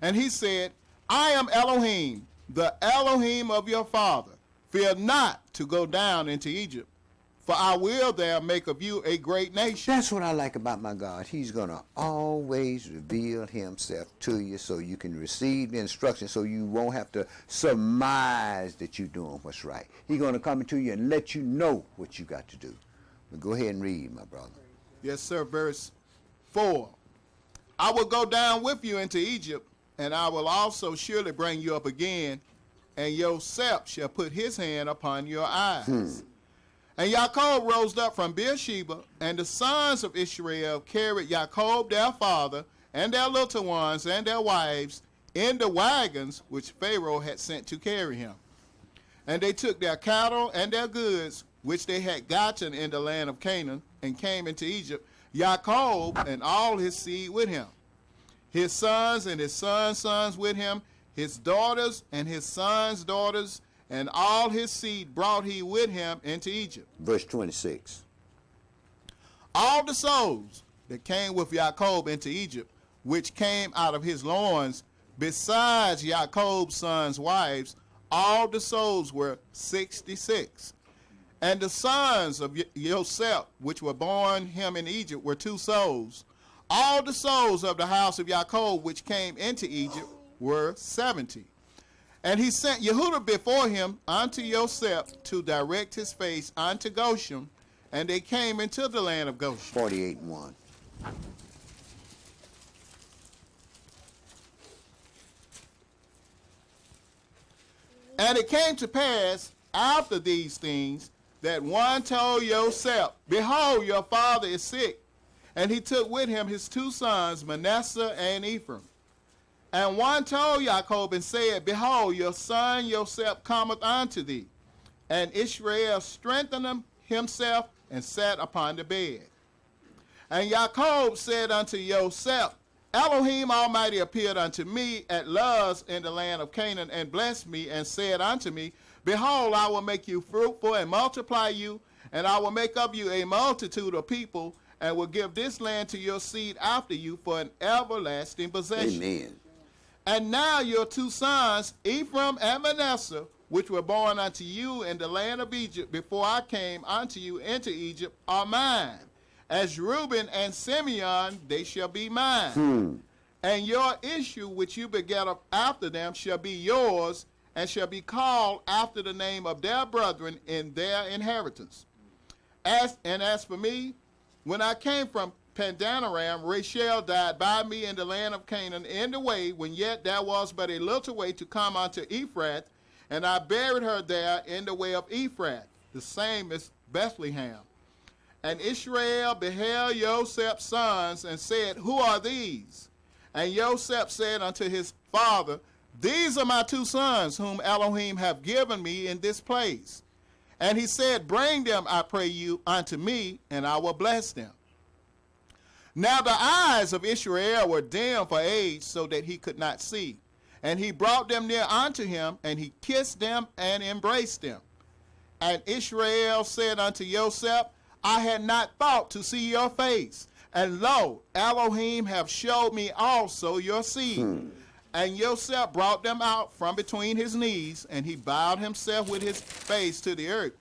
Speaker 3: And he said, I am Elohim, the Elohim of your father. Fear not to go down into Egypt, for I will there make of you a great nation.
Speaker 1: That's what I like about my God. He's going to always reveal himself to you, so you can receive the instruction, so you won't have to surmise that you're doing what's right. He's going to come to you and let you know what you got to do. But go ahead and read, my brother.
Speaker 3: Yes, sir. Verse 4. I will go down with you into Egypt, and I will also surely bring you up again, and Joseph shall put his hand upon your eyes. And Jacob rose up from Beersheba, and the sons of Israel carried Jacob their father, and their little ones, and their wives, in the wagons which Pharaoh had sent to carry him. And they took their cattle and their goods, which they had gotten in the land of Canaan, and came into Egypt, Jacob and all his seed with him, his sons and his sons' sons with him, his daughters and his sons' daughters, and all his seed brought he with him into Egypt.
Speaker 1: Verse 26.
Speaker 3: All the souls that came with Jacob into Egypt, which came out of his loins, besides Jacob's sons' wives, all the souls were 66. And the sons of Joseph, which were born him in Egypt, were 2 souls. All the souls of the house of Jacob, which came into Egypt, were 70. And he sent Yehuda before him unto Joseph to direct his face unto Goshen, and they came into the land of Goshen.
Speaker 1: 48 and 1.
Speaker 3: And it came to pass after these things that one told Joseph, Behold, your father is sick. And he took with him his 2 sons, Manasseh and Ephraim. And one told Jacob and said, Behold, your son Joseph cometh unto thee. And Israel strengthened himself and sat upon the bed. And Jacob said unto Joseph, Elohim Almighty appeared unto me at Luz in the land of Canaan, and blessed me, and said unto me, Behold, I will make you fruitful and multiply you, and I will make of you a multitude of people, and will give this land to your seed after you for an everlasting possession.
Speaker 1: Amen.
Speaker 3: And now your 2 sons, Ephraim and Manasseh, which were born unto you in the land of Egypt before I came unto you into Egypt, are mine. As Reuben and Simeon, they shall be mine. And your issue which you beget up after them shall be yours, and shall be called after the name of their brethren in their inheritance. As for me, when I came from Pandanaram, Rachel died by me in the land of Canaan in the way, when yet there was but a little way to come unto Ephrath, and I buried her there in the way of Ephrath, the same as Bethlehem. And Israel beheld Joseph's sons, and said, Who are these? And Joseph said unto his father, These are my 2 sons, whom Elohim have given me in this place. And he said, Bring them, I pray you, unto me, and I will bless them. Now the eyes of Israel were dim for age, so that he could not see. And he brought them near unto him, and he kissed them and embraced them. And Israel said unto Joseph, I had not thought to see your face, and lo, Elohim have showed me also your seed. And Joseph brought them out from between his knees, and he bowed himself with his face to the earth.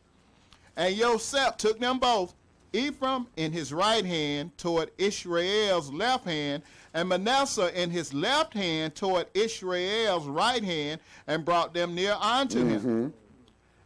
Speaker 3: And Joseph took them both, Ephraim in his right hand toward Israel's left hand, and Manasseh in his left hand toward Israel's right hand, and brought them near unto him.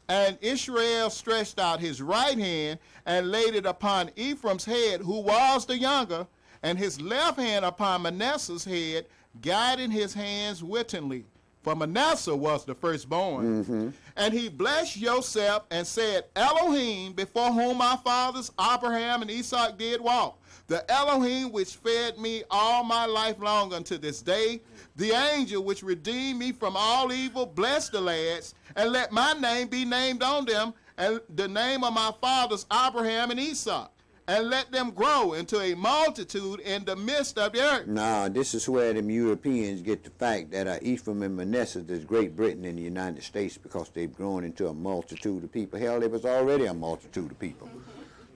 Speaker 3: And Israel stretched out his right hand and laid it upon Ephraim's head, who was the younger, and his left hand upon Manasseh's head, guiding his hands wittingly. For Manasseh was the firstborn. And he blessed Joseph and said, Elohim, before whom our fathers Abraham and Isaac did walk, the Elohim which fed me all my life long unto this day, the angel which redeemed me from all evil, bless the lads, and let my name be named on them, and the name of my fathers Abraham and Isaac, and let them grow into a multitude in the midst of the earth.
Speaker 1: Now, this is where them Europeans get the fact that Ephraim and Manasseh is Great Britain and the United States, because they've grown into a multitude of people. Hell, there was already a multitude of people.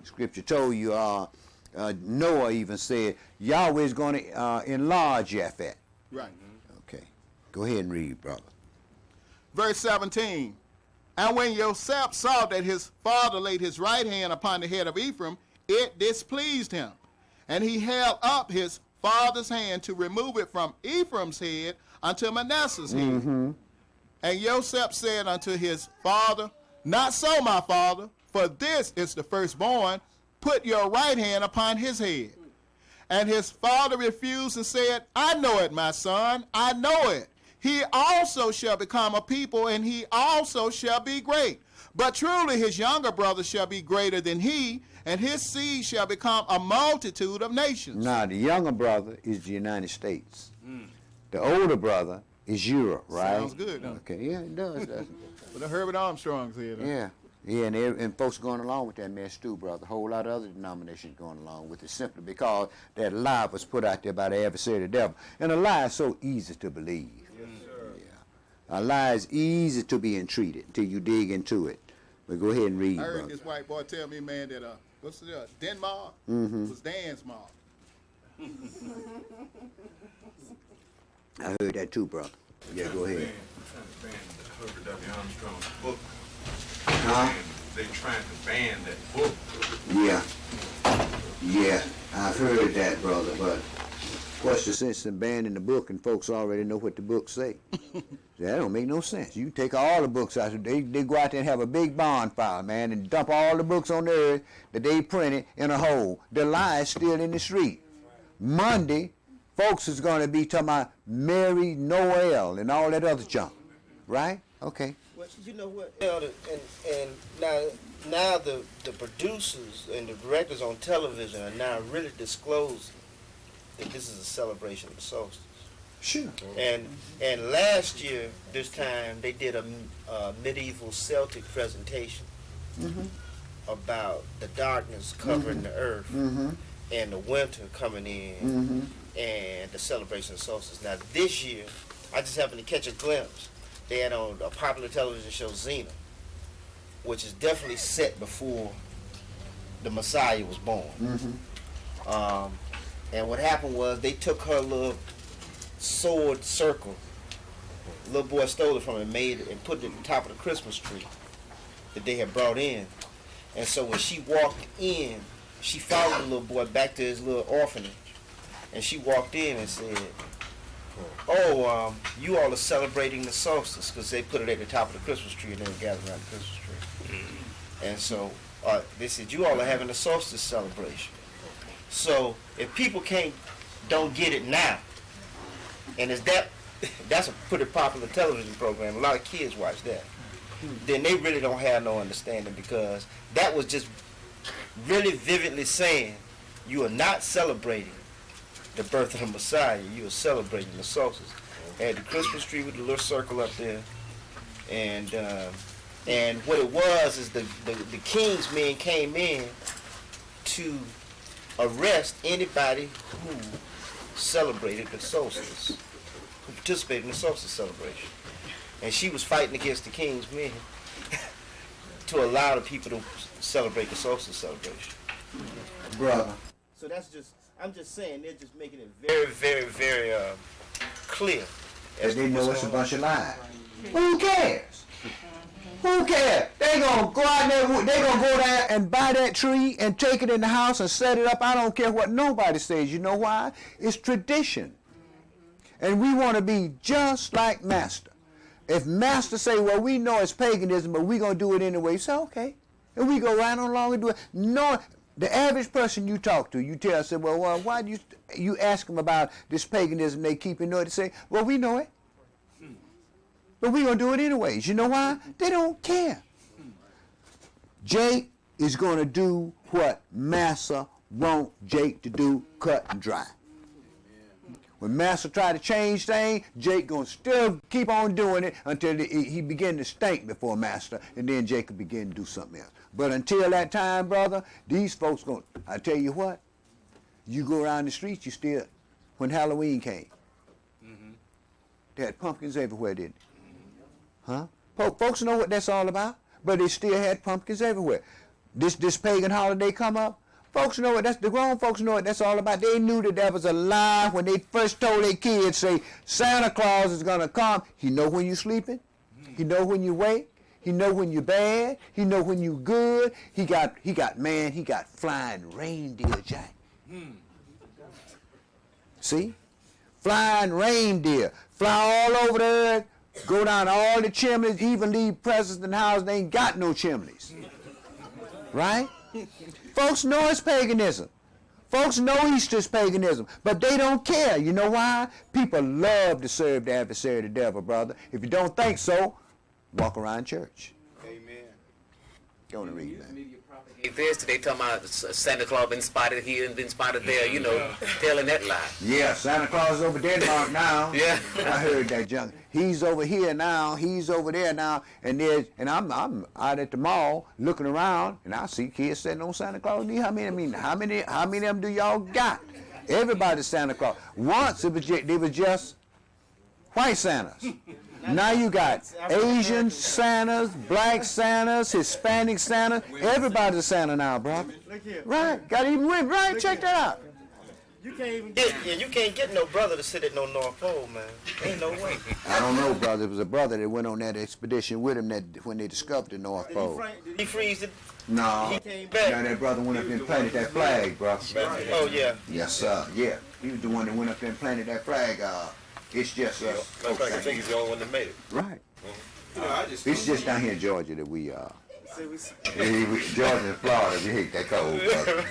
Speaker 1: Scripture told you, Noah even said, Yahweh is going to enlarge Japhet.
Speaker 3: Right.
Speaker 1: Okay. Go ahead and read, brother.
Speaker 3: Verse 17. And when Joseph saw that his father laid his right hand upon the head of Ephraim, it displeased him. And he held up his father's hand to remove it from Ephraim's head unto Manasseh's head. And Joseph said unto his father, Not so, my father, for this is the firstborn. Put your right hand upon his head. And his father refused and said, I know it, my son, I know it. He also shall become a people, and he also shall be great. But truly his younger brother shall be greater than he, and his seed shall become a multitude of nations.
Speaker 1: Now, the younger brother is the United States. The older brother is Europe, right?
Speaker 3: Sounds good, doesn't it?
Speaker 1: Okay, yeah, it does, doesn't it?
Speaker 3: But the Herbert Armstrong's here.
Speaker 1: Yeah. Yeah, and folks going along with that mess too, brother. A whole lot of other denominations going along with it, simply because that lie was put out there by the adversary of the devil. And a lie is so easy to believe.
Speaker 2: Yes, sir.
Speaker 1: Yeah. A lie is easy to be entreated until you dig into it. But go ahead and read,
Speaker 3: I heard
Speaker 1: brother.
Speaker 3: this white boy tell me, man, that what's it? Denmark was Dan's mom.
Speaker 1: I heard that too, brother. Yeah, go ahead.
Speaker 6: Trying to ban Herbert W. Armstrong's book.
Speaker 1: Huh?
Speaker 6: They're trying to ban that book.
Speaker 1: Yeah. Yeah, I've heard that, brother, but what's the sense in banning the book and folks already know what the books say? That don't make no sense. You take all the books out, they go out there and have a big bonfire, man, and dump all the books on the earth that they printed in a hole. The lie is still in the street. Monday, folks is going to be talking about Mary Noel and all that other junk, right? Okay.
Speaker 4: Well, you know what? And now the producers and the directors on television are now really disclosing that this is a celebration of the solstice.
Speaker 1: Sure.
Speaker 4: And last year, this time, they did a medieval Celtic presentation about the darkness covering the earth and the winter coming in and the celebration of solstice. Now, this year, I just happened to catch a glimpse. They had on a popular television show, Xena, which is definitely set before the Messiah was born. And what happened was they took her little sword circle. Little boy stole it from her and made it and put it at the top of the Christmas tree that they had brought in. And so when she walked in, she followed the little boy back to his little orphanage. And she walked in and said, you all are celebrating the solstice, because they put it at the top of the Christmas tree and then gathered around the Christmas tree. And so they said, you all are having a solstice celebration. So if people don't get it now, and that's a pretty popular television program, a lot of kids watch that, then they really don't have no understanding, because that was just really vividly saying you are not celebrating the birth of the Messiah, you are celebrating the solstice. They had the Christmas tree with the little circle up there, and what it was is the king's men came in to arrest anybody who celebrated the solstice, who participated in the solstice celebration. And she was fighting against the king's men to allow the people to celebrate the solstice celebration.
Speaker 1: Brother.
Speaker 4: So I'm just saying, they're just making it very, very, very clear.
Speaker 1: As they know it's a bunch of lies. Who cares? Who cares? They gonna go out there, they gonna go there and buy that tree and take it in the house and set it up. I don't care what nobody says. You know why? It's tradition. And we want to be just like Master. If Master say, well, we know it's paganism, but we gonna do it anyway, you say, okay. And we go right on along and do it. No, the average person you talk to, you tell, say, well, why do you ask them about this paganism they keep in know? They say, well, we know it. But we're going to do it anyways. You know why? They don't care. Jake is going to do what Massa want Jake to do, cut and dry. When Massa try to change things, Jake going to still keep on doing it until he begin to stink before Master, and then Jake will begin to do something else. But until that time, brother, these folks going to, I tell you what, you go around the streets, you still, when Halloween came, they had pumpkins everywhere, didn't they? Huh? Folks know what that's all about, but they still had pumpkins everywhere. This pagan holiday come up, folks know what the grown folks know what that's all about. They knew that was a lie when they first told their kids, say, Santa Claus is gonna come. He know when you're sleeping, he know when you wake, he know when you're bad, he know when you're good. He got flying reindeer, Jack. See? Flying reindeer, fly all over the earth. Go down all the chimneys, even leave presents in the house, they ain't got no chimneys. Right? Folks know it's paganism. Folks know Easter's paganism, but they don't care. You know why? People love to serve the adversary, the devil, brother. If you don't think so, walk around church.
Speaker 2: Amen.
Speaker 1: Go on and read that.
Speaker 7: This today talking about Santa Claus been spotted here and been spotted there, telling that lie.
Speaker 1: Yeah, Santa Claus is over Denmark now.
Speaker 7: Yeah.
Speaker 1: I heard that junk. He's over here now, he's over there now, and I'm out at the mall looking around, and I see kids sitting on Santa Claus. How many of them do y'all got? Everybody's Santa Claus. Once they was just white Santas. Now you got Asian Santas, black Santas, Hispanic Santas. Everybody's a Santa now, brother.
Speaker 8: Look here.
Speaker 1: Right? Got even women. Right? Check that out.
Speaker 8: You can't even
Speaker 4: Yeah, you can't get no brother to sit at no North Pole, man. Ain't no way.
Speaker 1: I don't know, brother. There was a brother that went on that expedition with him that when they discovered the North Pole.
Speaker 4: Did he freeze it?
Speaker 1: No.
Speaker 4: He came back.
Speaker 1: Now that brother went up there and planted that flag, bro.
Speaker 4: Oh, yeah.
Speaker 1: Yes, sir. Yeah. He was the one that went up there and planted that flag. It's just
Speaker 9: Matter of fact, I think he's the only one that made it.
Speaker 1: right.
Speaker 2: You know, I just
Speaker 1: It's just down here in Georgia that we
Speaker 8: see we
Speaker 1: Georgia and Florida, we hate that cold, brother.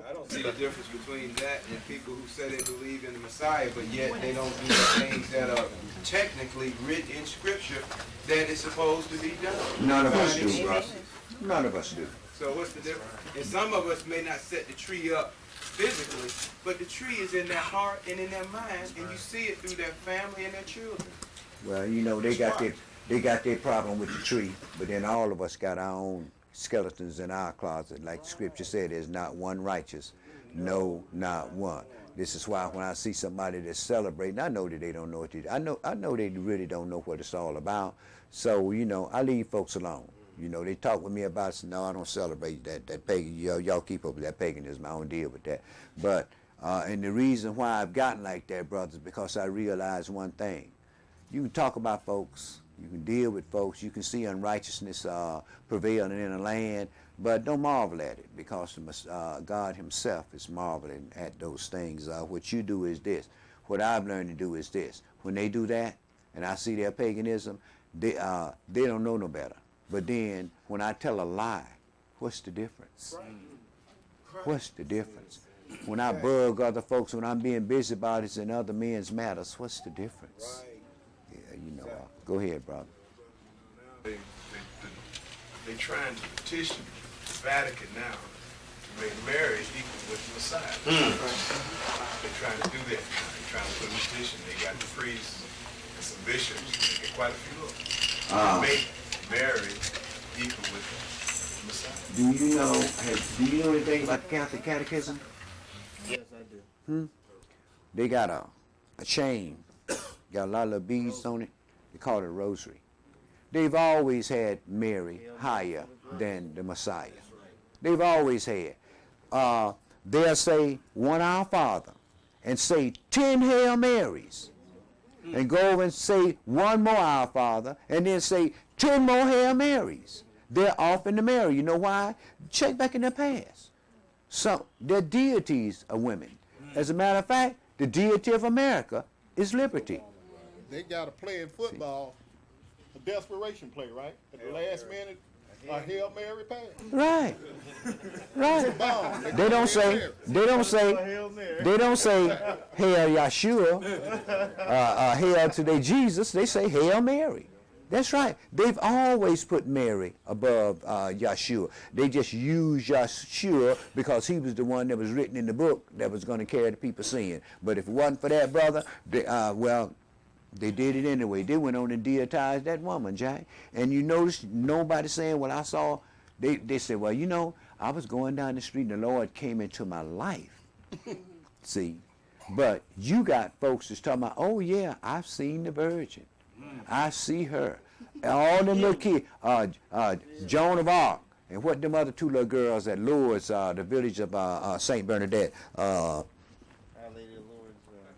Speaker 2: I don't see the difference between that and people who say they believe in the Messiah, but yet they don't do the things that are technically written in Scripture that is supposed to be done.
Speaker 1: None of us do, bro. None of us do.
Speaker 2: So what's the difference? And some of us may not set the tree up physically, but the tree is in their heart and in their mind, and you see it through their family and their children.
Speaker 1: Well, you know, they got their problem with the tree, but then all of us got our own skeletons in our closet. Like the scripture said, there's not one righteous. No, not one. This is why when I see somebody that's celebrating, I know that they don't know what they do. I know they really don't know what it's all about. So, you know, I leave folks alone. You know, they talk with me about it. No, I don't celebrate that pagan. Y'all keep up with that paganism. I don't deal with that. But, and the reason why I've gotten like that, brothers, is because I realize one thing. You can talk about folks. You can deal with folks. You can see unrighteousness prevailing in the land, but don't marvel at it because God himself is marveling at those things. What you do is this. What I've learned to do is this. When they do that, and I see their paganism, they don't know no better. But then when I tell a lie, what's the difference? What's the difference? When I bug other folks, when I'm being busybodies in other men's matters, what's the difference? Yeah, you know. Go ahead, brother.
Speaker 6: They trying to petition Vatican now to make Mary equal with the Messiah. They're trying to do that. They're trying to put a petition. They got the priests and some bishops. They get quite a few of them. Make Mary equal with the Messiah.
Speaker 1: Do you know anything about the Catholic Catechism?
Speaker 4: Yes, I do.
Speaker 1: They got a chain, got a lot of little beads on it. They call it a rosary. They've always had Mary higher than the Messiah. They've always had. They'll say one Our Father and say 10 Hail Marys and go over and say one more Our Father and then say 10 more Hail Marys. They're off in the Mary. You know why? Check back in their past. Their deities are women. As a matter of fact, the deity of America is liberty.
Speaker 3: They got a play in football, a desperation play, right? At the last minute, a Hail Mary pass.
Speaker 1: Right. Right.
Speaker 3: Bomb.
Speaker 1: They don't say Hail Yeshua, Hail to their Jesus. They say Hail Mary. That's right. They've always put Mary above Yeshua. They just use Yeshua because he was the one that was written in the book that was going to carry the people's sin. But if it wasn't for that, brother, they did it anyway. They went on and deitized that woman, Jack. And you notice nobody saying, well, I saw, they said, well, you know, I was going down the street and the Lord came into my life. See? But you got folks that's talking about, oh, yeah, I've seen the Virgin. I see her. All them little kids, Joan of Arc, and what them other two little girls at Lourdes, the village of St. Bernadette.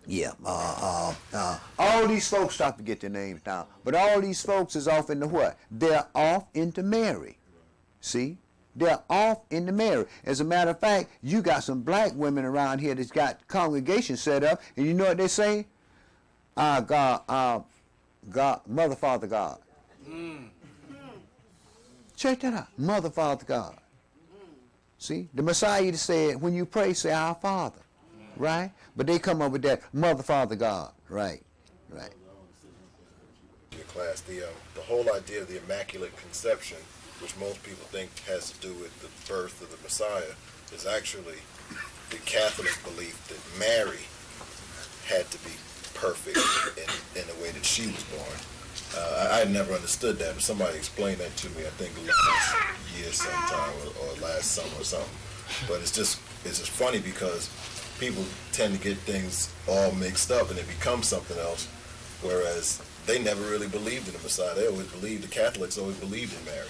Speaker 1: Yeah, all these folks, stop to get their names down, but all these folks is off into what? They're off into Mary. See? They're off into Mary. As a matter of fact, you got some black women around here that's got congregations set up, and you know what they say? God, Mother, Father, God. Check that out. Mother, Father, God. See? The Messiah said, when you pray, say, Our Father. Right? But they come up with that Mother, Father, God. Right. Right.
Speaker 9: Your class, the whole idea of the Immaculate Conception, which most people think has to do with the birth of the Messiah, is actually the Catholic belief that Mary had to be perfect in the way that she was born. I never understood that, but somebody explained that to me, I think last year sometime or last summer or something. But it's just funny because people tend to get things all mixed up and it becomes something else, whereas they never really believed in the Messiah. They always believed, the Catholics always believed in Mary.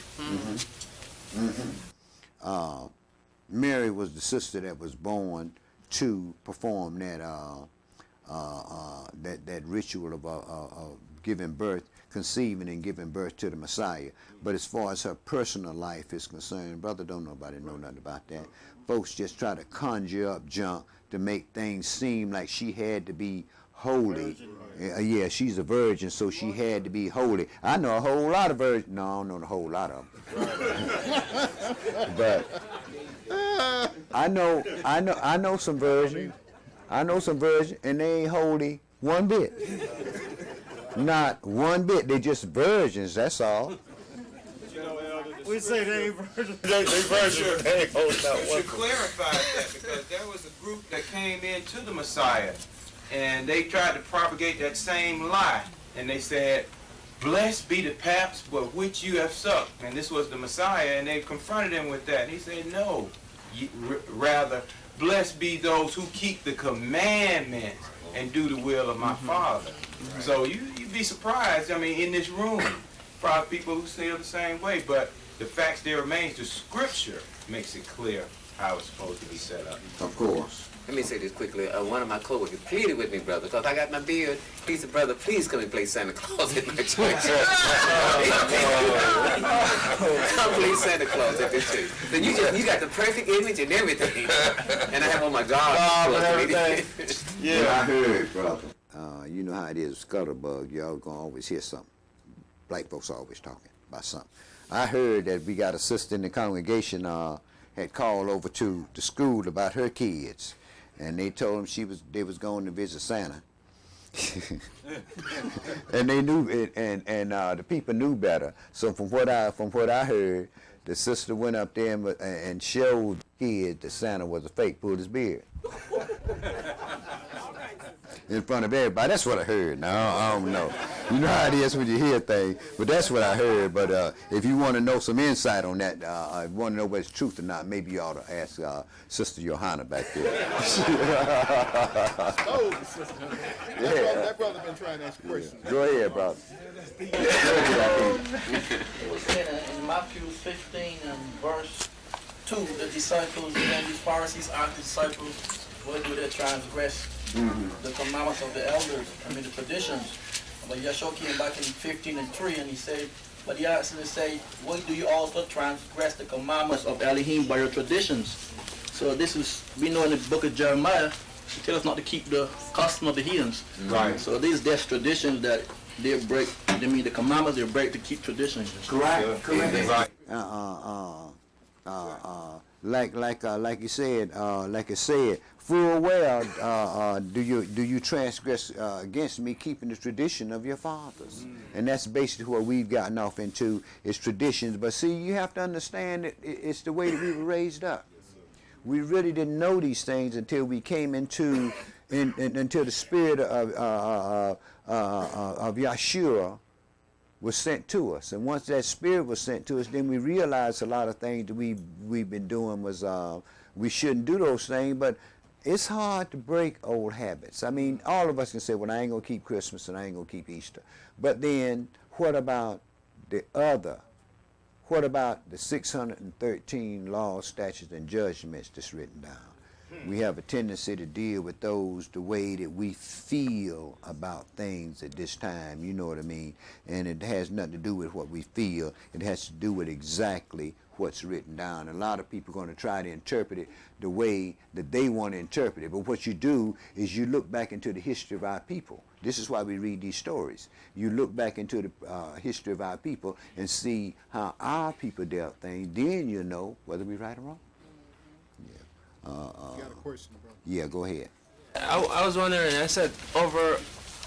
Speaker 1: Mary was the sister that was born to perform that that ritual of giving birth, conceiving and giving birth to the Messiah. But as far as her personal life is concerned, brother, don't nobody know nothing about that. Folks just try to conjure up junk to make things seem like she had to be holy. Yeah, she's a virgin, so she had to be holy. I know a whole lot of virgins. No, I don't know a whole lot of them. But I know some virgins. I know some virgins, and they ain't holy one bit. Not one bit. They just virgins. That's all.
Speaker 8: We say they ain't virgins.
Speaker 9: They virgin, they ain't holding out
Speaker 2: You
Speaker 9: one.
Speaker 2: should clarify that, because there was a group that came into the Messiah, and they tried to propagate that same lie, and they said, "Blessed be the paps but which you have sucked." And this was the Messiah, and they confronted him with that. And he said, "No, rather, blessed be those who keep the commandments and do the will of my Father." Right. So you'd be surprised. I mean, in this room, probably people who feel the same way, but the fact still remains, the Scripture makes it clear how it's supposed to be set up.
Speaker 1: Of course.
Speaker 7: Let me say this quickly. One of my coworkers pleaded with me, brother, because I got my beard. He said, "Brother, please come and play Santa Claus at my church." Come play Santa Claus at this church. Then you got the perfect image and everything. And I have on my God and everything.
Speaker 1: Yeah, I heard, brother. You know how it is, Scuttlebug. Y'all gonna always hear something. Black folks always talking about something. I heard that we got a sister in the congregation had called over to the school about her kids, and they told them they was going to visit Santa. And they knew it, and the people knew better. So from what I heard, the sister went up there and showed kids that Santa was a fake, pulled his beard in front of everybody. That's what I heard. Now I don't know. You know how it is when you hear things, but that's what I heard. But if you want to know some insight on that, if you want to know whether it's truth or not, maybe you ought to ask Sister Johanna back there.
Speaker 3: That brother been trying to ask questions.
Speaker 1: Go ahead, brother.
Speaker 10: It was in Matthew 15 and verse 2, the disciples and the Pharisees asked the disciples, why do they transgress the commandments of the elders, the traditions? But Yeshua came back in 15 and 3 and he said, but he asked them to say, why do you also transgress the commandments of Elohim by your traditions? So this is, we know in the book of Jeremiah, it tells us not to keep the custom of the heathens.
Speaker 1: Right.
Speaker 10: So these there's traditions that they break, they mean the commandments they break to keep traditions.
Speaker 1: Correct.
Speaker 2: Right.
Speaker 1: Like you said, full well do you transgress against me keeping the tradition of your fathers. And that's basically what we've gotten off into, is traditions. But see, you have to understand that it's the way that we were raised up. We really didn't know these things until we came until the spirit of Yeshua was sent to us. And once that spirit was sent to us, then we realized a lot of things that we've been doing was we shouldn't do those things. But it's hard to break old habits. I mean, all of us can say, well, I ain't going to keep Christmas and I ain't going to keep Easter. But then what about the other? What about the 613 laws, statutes, and judgments that's written down? We have a tendency to deal with those the way that we feel about things at this time, you know what I mean? And it has nothing to do with what we feel. It has to do with exactly what's written down. A lot of people are going to try to interpret it the way that they want to interpret it. But what you do is you look back into the history of our people. This is why we read these stories. You look back into the history of our people and see how our people dealt things. Then you'll know whether we're right or wrong.
Speaker 3: You got a question, bro?
Speaker 1: Yeah, go ahead.
Speaker 11: I was wondering, I said,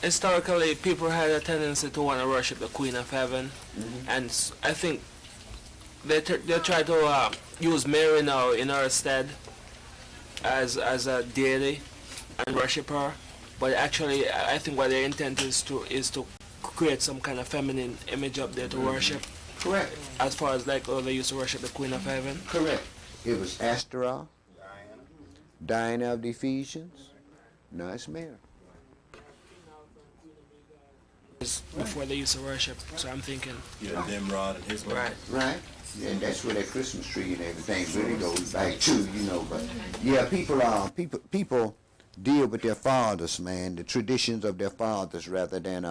Speaker 11: historically, people had a tendency to want to worship the Queen of Heaven. And I think they try to use Mary now in her stead as a deity and worship her. But actually, I think what their intent is to create some kind of feminine image up there to worship.
Speaker 1: Correct.
Speaker 11: As far as like, they used to worship the Queen of Heaven.
Speaker 1: Correct. It was Ashtoreth, Diana of the Ephesians. No, it's Mary.
Speaker 11: before they used to worship. So I'm thinking.
Speaker 9: Yeah, Nimrod and his
Speaker 11: Right.
Speaker 1: Right. And that's where that Christmas tree and everything really goes back to, you know. But yeah, people deal with their fathers, man, the traditions of their fathers rather than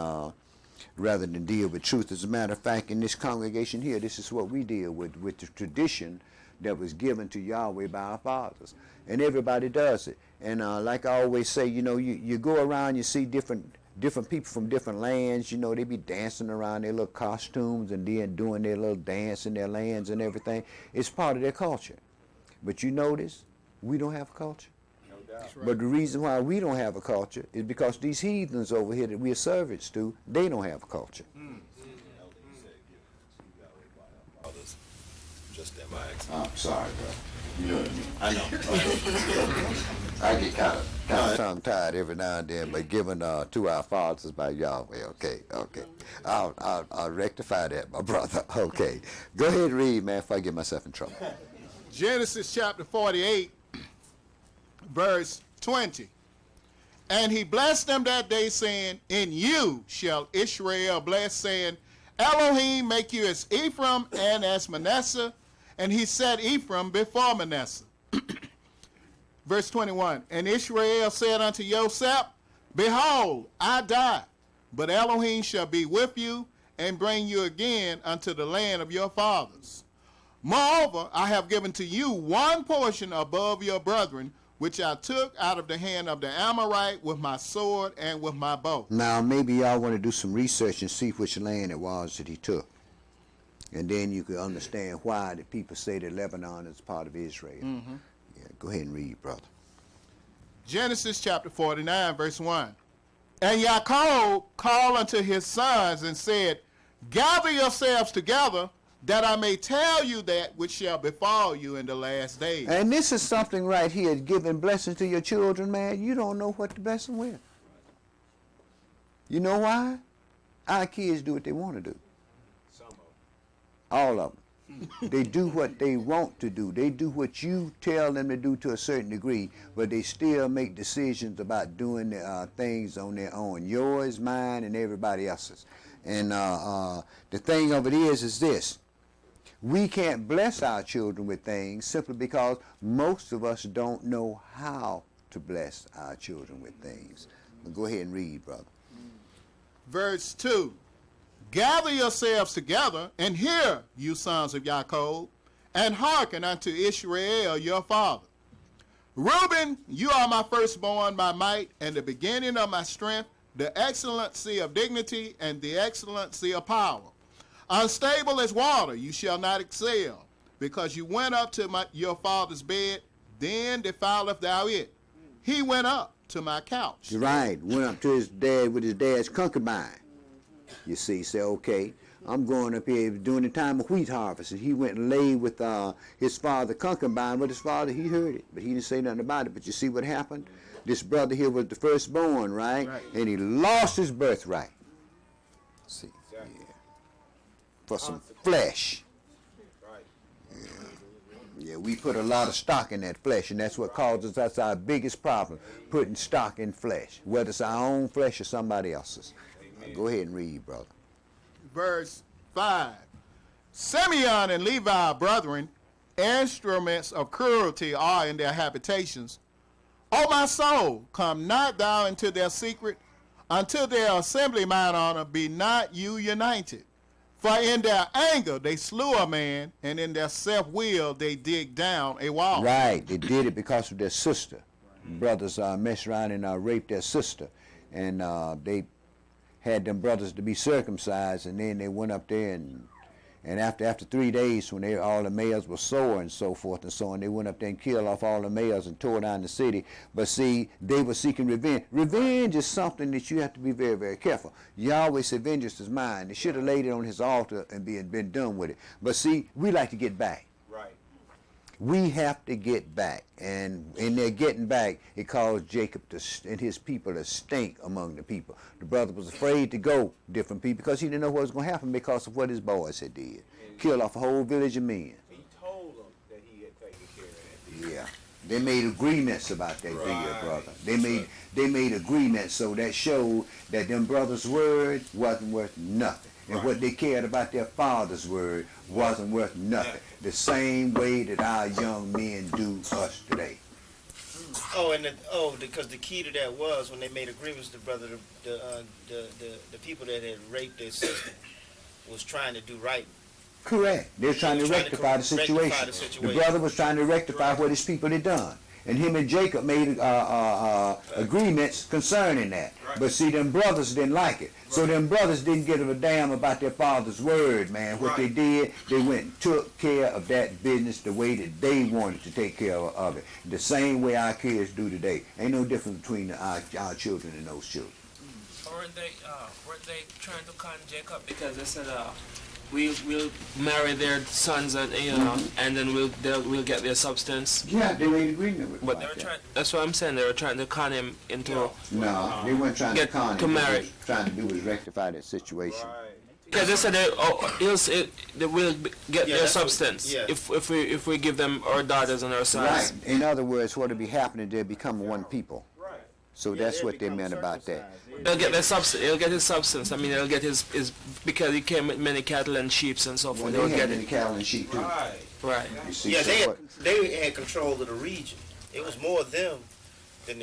Speaker 1: deal with truth. As a matter of fact, in this congregation here, this is what we deal with the tradition that was given to Yahweh by our fathers. And everybody does it. And like I always say, you know, you go around, you see different people from different lands, you know, they be dancing around their little costumes and then doing their little dance in their lands and everything. It's part of their culture. But you notice, we don't have a culture.
Speaker 2: No doubt.
Speaker 3: Right.
Speaker 1: But the reason why we don't have a culture is because these heathens over here that we are servants to, they don't have a culture.
Speaker 9: Others, just them acts.
Speaker 1: I'm sorry, bro. You know what I mean?
Speaker 9: I know.
Speaker 1: I get kind of tongue-tied every now and then, but given to our fathers by Yahweh. Okay. I'll rectify that, my brother. Okay. Go ahead and read, man, before I get myself in trouble.
Speaker 3: Genesis chapter 48, verse 20. And he blessed them that day, saying, in you shall Israel bless, saying, Elohim make you as Ephraim and as Manasseh. And he set Ephraim before Manasseh. Verse 21. And Israel said unto Joseph, behold, I die, but Elohim shall be with you, and bring you again unto the land of your fathers. Moreover, I have given to you one portion above your brethren, which I took out of the hand of the Amorite with my sword and with my bow.
Speaker 1: Now, maybe y'all want to do some research and see which land it was that he took. And then you can understand why the people say that Lebanon is part of Israel.
Speaker 3: Mm-hmm.
Speaker 1: Yeah, go ahead and read, brother.
Speaker 3: Genesis chapter 49, verse 1. And Jacob called unto his sons and said, gather yourselves together, that I may tell you that which shall befall you in the last days.
Speaker 1: And this is something right here, giving blessings to your children, man. You don't know what to bless them with. You know why? Our kids do what they want to do. All of them. They do what they want to do. They do what you tell them to do to a certain degree, but they still make decisions about doing things on their own. Yours, mine, and everybody else's. And the thing of it is this. We can't bless our children with things simply because most of us don't know how to bless our children with things. Go ahead and read, brother.
Speaker 3: Verse 2. Gather yourselves together, and hear, you sons of Jacob, and hearken unto Israel your father. Reuben, you are my firstborn, my might, and the beginning of my strength, the excellency of dignity, and the excellency of power. Unstable as water, you shall not excel, because you went up to your father's bed, then defileth thou it. He went up to my couch.
Speaker 1: Right, went up to his dad with his dad's concubine. You see, say, okay, I'm going up here during the time of wheat harvest. And he went and laid with his father concubine. With his father, he heard it, but he didn't say nothing about it. But you see what happened? This brother here was the firstborn, right? And he lost his birthright. See, yeah. For some flesh. Yeah, we put a lot of stock in that flesh, and that's what causes us our biggest problem, putting stock in flesh, whether it's our own flesh or somebody else's. Go ahead and read, brother.
Speaker 3: Verse 5. Simeon and Levi, brethren, instruments of cruelty are in their habitations. O my soul, come not thou into their secret, until their assembly, mine honor, be not you united. For in their anger they slew a man, and in their self-will they dig down a wall.
Speaker 1: Right, they did it because of their sister. Brothers messed around and raped their sister, and they had them brothers to be circumcised, and then they went up there and after 3 days, when all the males were sore and so forth and so on, they went up there and killed off all the males and tore down the city. But see, they were seeking revenge. Revenge is something that you have to be very, very careful. Yahweh said, vengeance is mine. They should have laid it on his altar and been done with it. But see, we like to get back.
Speaker 2: Right.
Speaker 1: We have to get back, and in their getting back, it caused Jacob and his people to stink among the people. The brother was afraid to go different people because he didn't know what was going to happen because of what his boys had did. Killed off a whole village of men.
Speaker 2: He told them that he had taken care of that.
Speaker 1: Yeah. They made agreements about that deal,
Speaker 6: Right.
Speaker 1: brother. They made agreements, so that showed that them brothers' word wasn't worth nothing. And
Speaker 6: Right.
Speaker 1: what they cared about their father's word wasn't worth nothing. The same way that our young men do us today.
Speaker 4: Because the key to that was when they made agreements, the people that had raped their sister was trying to do right.
Speaker 1: Correct. They're trying to rectify the situation. The brother was trying to rectify what his people had done. And him and Jacob made agreements concerning that.
Speaker 6: Right.
Speaker 1: But see, them brothers didn't like it. So them brothers didn't give a damn about their father's word, man. What they did, they went and took care of that business the way that they wanted to take care of it. The same way our kids do today. Ain't no difference between our children and those children.
Speaker 11: Weren't they trying to con Jacob because they said we'll marry their sons and and then we'll get their substance.
Speaker 1: Yeah, they made agreement with
Speaker 11: But
Speaker 1: that.
Speaker 11: that's what I'm saying. They were trying to con him into
Speaker 1: No, they weren't trying to con him.
Speaker 11: marry.
Speaker 1: What they was trying to do was rectify that situation.
Speaker 11: because they said they will get their substance if we give them our daughters and our sons.
Speaker 1: Right. In other words, what will be happening? They'll become one people.
Speaker 6: Right.
Speaker 1: So that's what they meant about that.
Speaker 11: He'll get their substance. He'll get his substance. I mean, he'll get his because he came with many cattle and sheep and so forth.
Speaker 1: Well,
Speaker 11: They'll
Speaker 1: they had
Speaker 11: get
Speaker 1: many
Speaker 11: it.
Speaker 1: cattle and sheep too.
Speaker 6: Right.
Speaker 11: Right.
Speaker 1: You see,
Speaker 4: Yeah,
Speaker 1: so
Speaker 4: they had control of the region. It was more of them than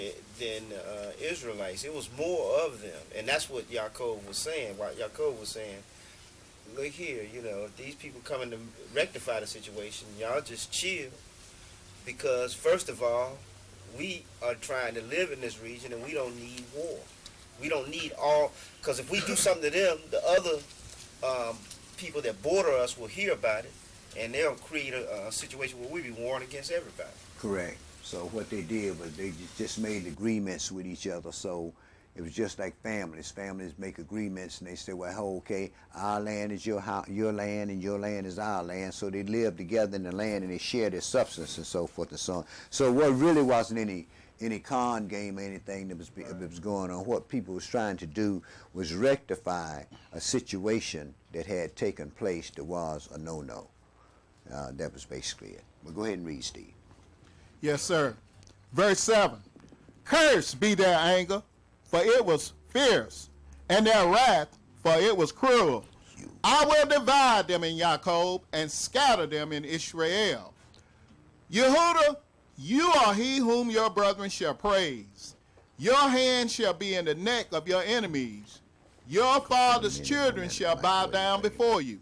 Speaker 4: Israelites. It was more of them, and that's what Yaakov was saying. What Yaakov was saying, look here, if these people coming to rectify the situation, y'all just chill, because first of all, we are trying to live in this region, and we don't need war. We don't need because if we do something to them, the other people that border us will hear about it, and they'll create a situation where we'll be warring against everybody.
Speaker 1: correct. So what they did was they just made agreements with each other. So it was just like families. Families make agreements, and they say, well, okay, our land is your land, and your land is our land. So they live together in the land, and they share their substance and so forth and so on. So what really wasn't any con game or anything that was going on. What people was trying to do was rectify a situation that had taken place that was a no-no. That was basically it. Well, go ahead and read, Steve.
Speaker 3: Yes, sir. Verse 7. Cursed be their anger, for it was fierce, and their wrath, for it was cruel. I will divide them in Jacob and scatter them in Israel. Yehuda, you are he whom your brethren shall praise. Your hand shall be in the neck of your enemies. Your father's children shall bow down before you.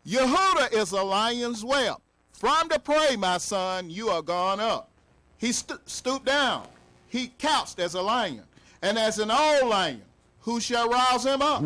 Speaker 3: Yehuda is a lion's whelp. From the prey, my son, you are gone up. He stooped down. He couched as a lion, and as an old lion, who shall rouse him up?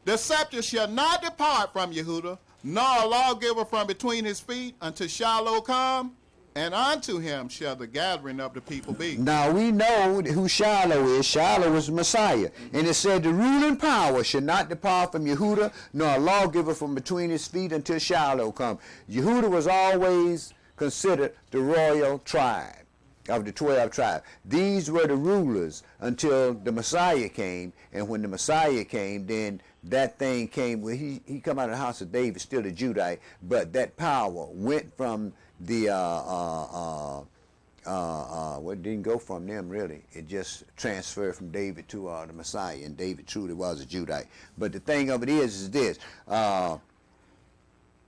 Speaker 3: The scepter shall not depart from Yehuda, nor a lawgiver from between his feet, until Shiloh come, and unto him shall the gathering of the people be.
Speaker 1: Now we know who Shiloh is. Shiloh is the Messiah. And it said the ruling power should not depart from Yehuda, nor a lawgiver from between his feet until Shiloh come. Yehuda was always considered the royal tribe of the 12 tribes. These were the rulers until the Messiah came. And when the Messiah came, then that thing came where he come out of the house of David, still a Judite, but that power went from the well, it didn't go from them really. It just transferred from David to the Messiah, and David truly was a Judite. But the thing of it is this: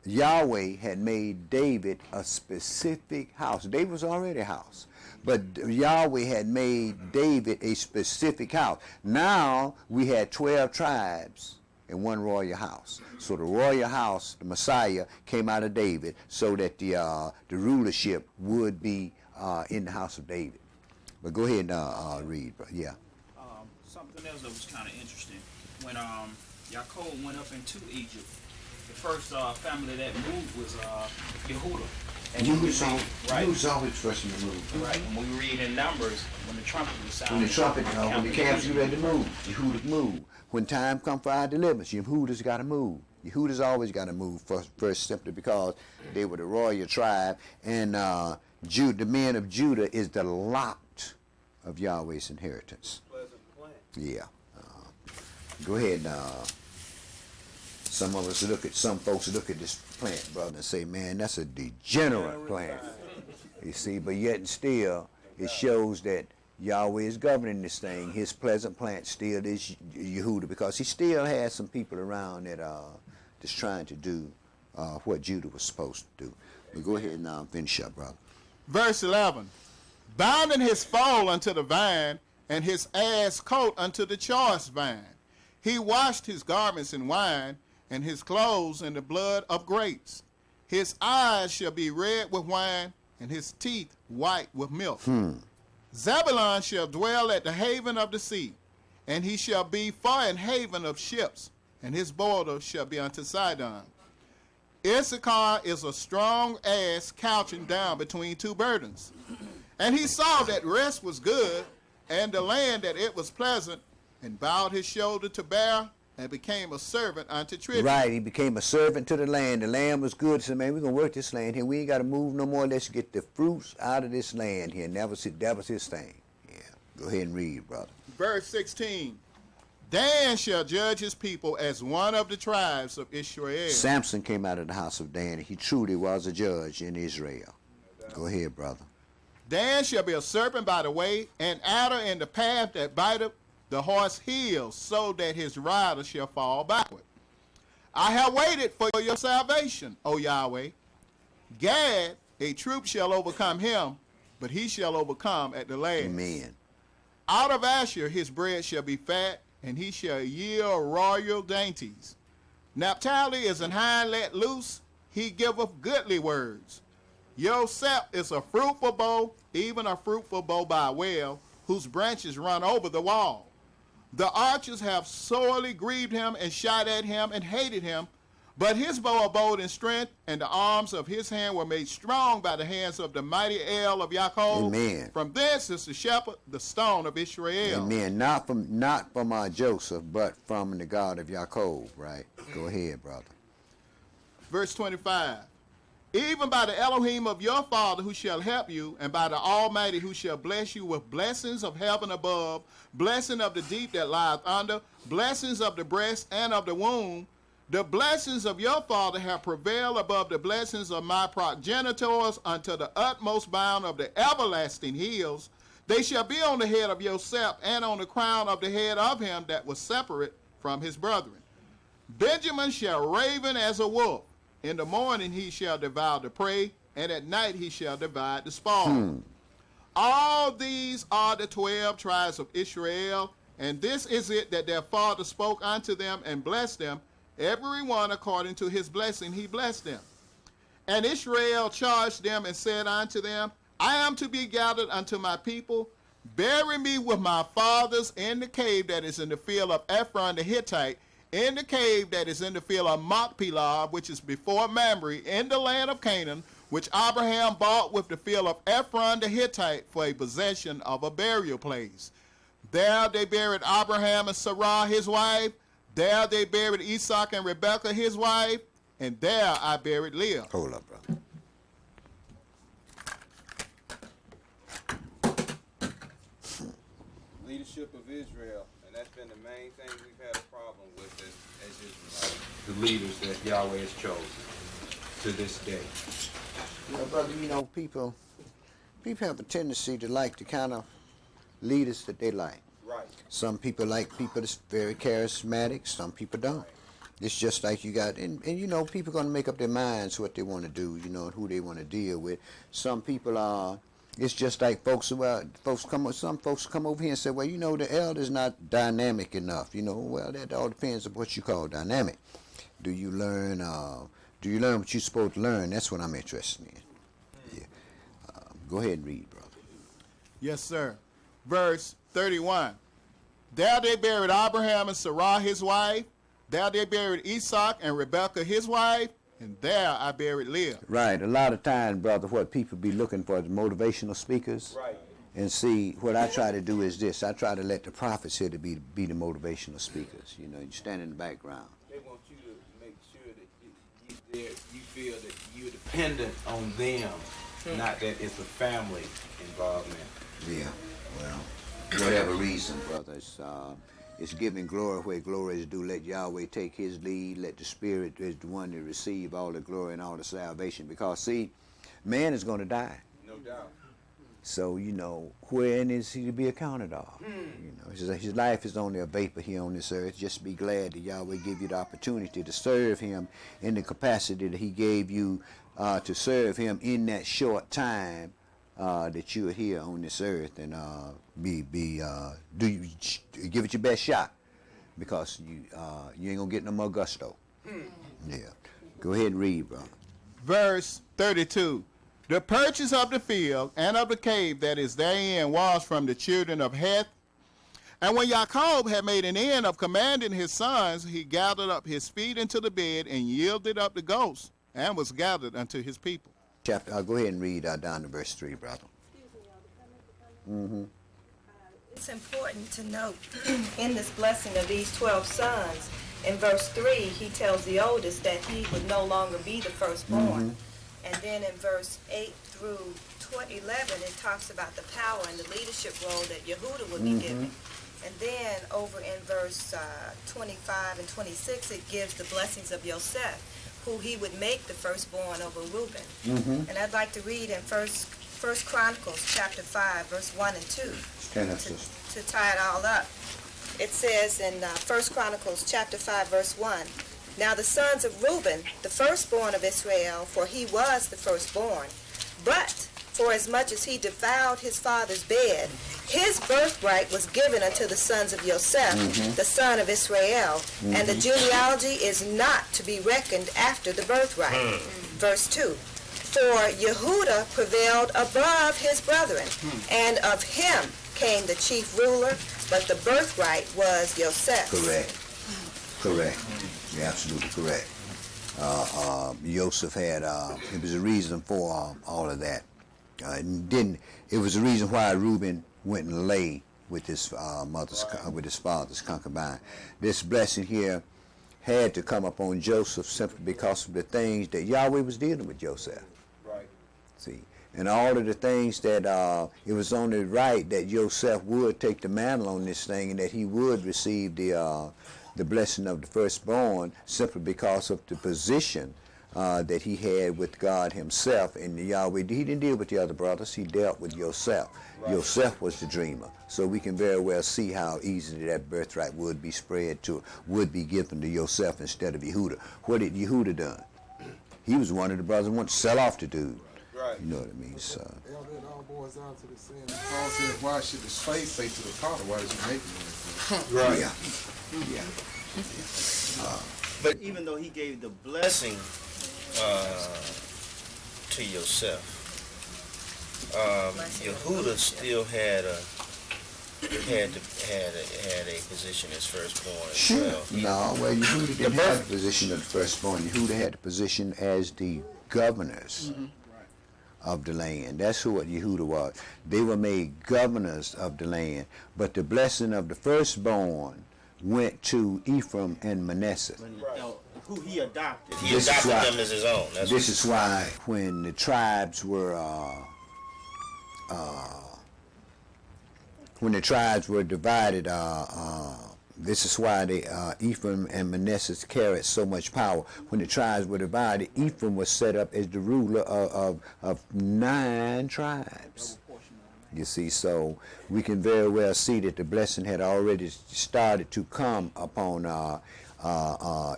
Speaker 1: Yahweh had made David a specific house. David was already a house, but Yahweh had made David a specific house. Now we had 12 tribes in one royal house. So the royal house, the Messiah, came out of David, so that the rulership would be in the house of David. But go ahead and read. Yeah.
Speaker 12: Something else that was kind of interesting. When Yaakov went up into Egypt, the first family that moved was Yehuda. And
Speaker 1: You was always first in the move.
Speaker 12: right. And we read in Numbers when the trumpet was sounded.
Speaker 1: When the trumpet, when the camps get ready to move, Yehuda move. When time comes for our deliverance, Yehuda's got to move. Yehuda's always got to move first, simply because they were the royal tribe, and the men of Judah is the lot of Yahweh's inheritance. Yeah. Go ahead. Some folks look at this plant, brother, and say, "Man, that's a degenerate plant." You see, but yet and still, it shows that Yahweh is governing this thing. His pleasant plan still is Yehuda, because he still has some people around that that's trying to do what Judah was supposed to do. But go ahead and finish up, brother.
Speaker 3: Verse 11. Bounding his foal unto the vine, and his ass coat unto the choice vine. He washed his garments in wine, and his clothes in the blood of grapes. His eyes shall be red with wine, and his teeth white with milk. Zebulun shall dwell at the haven of the sea, and he shall be for an haven of ships, and his border shall be unto Sidon. Issachar is a strong ass couching down between two burdens. And he saw that rest was good, and the land that it was pleasant, and bowed his shoulder to bear, and became a servant unto tribute.
Speaker 1: Right, he became a servant to the land. The land was good. So, man, we're going to work this land here. We ain't got to move no more. Let's get the fruits out of this land here. And that was his thing. Yeah, go ahead and read, brother.
Speaker 3: Verse 16. Dan shall judge his people as one of the tribes of Israel.
Speaker 1: Samson came out of the house of Dan, and he truly was a judge in Israel. Go ahead, brother.
Speaker 3: Dan shall be a serpent by the way, an adder in the path that biteth the horse heels, so that his rider shall fall backward. I have waited for your salvation, O Yahweh. Gad, a troop shall overcome him, but he shall overcome at the last.
Speaker 1: Amen.
Speaker 3: Out of Asher his bread shall be fat, and he shall yield royal dainties. Naphtali is an hind let loose, he giveth goodly words. Yosef is a fruitful bow, even a fruitful bow by a well, whose branches run over the wall. The archers have sorely grieved him and shot at him and hated him, but his bow abode in strength, and the arms of his hand were made strong by the hands of the mighty El of Yaakov.
Speaker 1: Amen.
Speaker 3: From thence is the shepherd, the stone of Israel.
Speaker 1: Amen. Not from Joseph, but from the God of Yaakov, right? Go ahead, brother.
Speaker 3: Verse 25. Even by the Elohim of your father who shall help you, and by the Almighty who shall bless you with blessings of heaven above, blessing of the deep that lieth under, blessings of the breast and of the womb, the blessings of your father have prevailed above the blessings of my progenitors unto the utmost bound of the everlasting hills. They shall be on the head of Joseph, and on the crown of the head of him that was separate from his brethren. Benjamin shall raven as a wolf. In the morning he shall devour the prey, and at night he shall divide the spoil. All these are the 12 tribes of Israel, and this is it that their father spoke unto them and blessed them. Every one according to his blessing he blessed them. And Israel charged them and said unto them, I am to be gathered unto my people. Bury me with my fathers in the cave that is in the field of Ephron the Hittite, in the cave that is in the field of Machpelah, which is before Mamre, in the land of Canaan, which Abraham bought with the field of Ephron the Hittite for a possession of a burial place. There they buried Abraham and Sarah his wife. There they buried Isaac and Rebekah his wife. And there I buried Leah.
Speaker 1: Hold up, brother.
Speaker 2: Leadership of Israel, and that's been the main thing we've had a problem with as Israelites. The leaders that Yahweh has chosen to this day.
Speaker 1: Brother, people have a tendency to like the kind of leaders that they like.
Speaker 2: Right.
Speaker 1: Some people like people that's very charismatic. Some people don't. It's just like you got, and people going to make up their minds what they want to do, and who they want to deal with. Some people are. It's just like some folks come over here and say, well, the elder's not dynamic enough. Well, that all depends on what you call dynamic. Do you learn what you're supposed to learn? That's what I'm interested in. Yeah. Go ahead and read, brother.
Speaker 3: Yes, sir. Verse 31. There they buried Abraham and Sarah his wife. There they buried Isaac and Rebekah his wife. And there I buried Leah.
Speaker 1: Right. A lot of times, brother, what people be looking for is motivational speakers.
Speaker 2: Right.
Speaker 1: And see, what I try to do is this. I try to let the prophets here to be the motivational speakers. You stand in the background.
Speaker 2: They want you to make sure that you feel that you're dependent on them, not that it's a family involvement.
Speaker 1: Yeah. Well, whatever reason, brothers. It's giving glory where glory is due. Let Yahweh take his lead. Let the Spirit is the one to receive all the glory and all the salvation. Because, see, man is going to die.
Speaker 2: No doubt.
Speaker 1: So, wherein is he to be accounted of? His life is only a vapor here on this earth. Just be glad that Yahweh give you the opportunity to serve him in the capacity that he gave you to serve him in that short time that you're here on this earth, and give it your best shot, because you ain't gonna get no more gusto. Yeah. Go ahead and read, bro.
Speaker 3: Verse 32. The purchase of the field and of the cave that is therein was from the children of Heth. And when Jacob had made an end of commanding his sons, he gathered up his feet into the bed and yielded up the ghost, and was gathered unto his people.
Speaker 1: Chapter. Go ahead and read down to verse 3, brother.
Speaker 13: It's important to note in this blessing of these 12 sons, in verse 3, he tells the oldest that he would no longer be the firstborn. And then in verse 8 through 11, it talks about the power and the leadership role that Yehuda would be given. And then over in verse 25 and 26, it gives the blessings of Yosef, who he would make the firstborn over Reuben. And I'd like to read in First Chronicles chapter 5, verse 1 and 2, to tie it all up. It says in 1 Chronicles chapter 5, verse 1, Now the sons of Reuben, the firstborn of Israel, for he was the firstborn, but for as much as he defiled his father's bed, his birthright was given unto the sons of Yosef, the son of Israel, and the genealogy is not to be reckoned after the birthright. Verse 2, For Yehuda prevailed above his brethren, and of him came the chief ruler, but the birthright was Yosef's.
Speaker 1: Correct. You're absolutely correct. Joseph had, it was a reason for all of that. It was a reason why Reuben went and lay with his father's concubine. This blessing here had to come upon Joseph simply because of the things that Yahweh was dealing with Joseph.
Speaker 2: Right.
Speaker 1: See, and all of the things that it was only right that Joseph would take the mantle on this thing, and that he would receive the blessing of the firstborn, simply because of the position that he had with God himself. And Yahweh, he didn't deal with the other brothers, he dealt with Yosef. Right. Yosef was the dreamer. So we can very well see how easily that birthright would be would be given to Yosef instead of Yehuda. What did Yehuda done? He was one of the brothers who wanted to sell off the dude.
Speaker 2: Right.
Speaker 1: You know what I mean? So.
Speaker 14: It all boils down to the sin. Paul said, why should the slave say to the potter, why does he make me?
Speaker 2: Right.
Speaker 1: Yeah.
Speaker 4: But even though he gave the blessing to Yosef, Yehuda still had a position as firstborn as well.
Speaker 1: No, well, Yehuda didn't have the position of the firstborn. Yehuda had the position as the governors of the land. That's what Yehuda was. They were made governors of the land. But the blessing of the firstborn went to Ephraim and Manasseh.
Speaker 4: Who he adopted. He adopted them as his own.
Speaker 1: This is why when the tribes were divided, this is why Ephraim and Manasseh carried so much power. When the tribes were divided, Ephraim was set up as the ruler of 9 tribes. You see, so we can very well see that the blessing had already started to come upon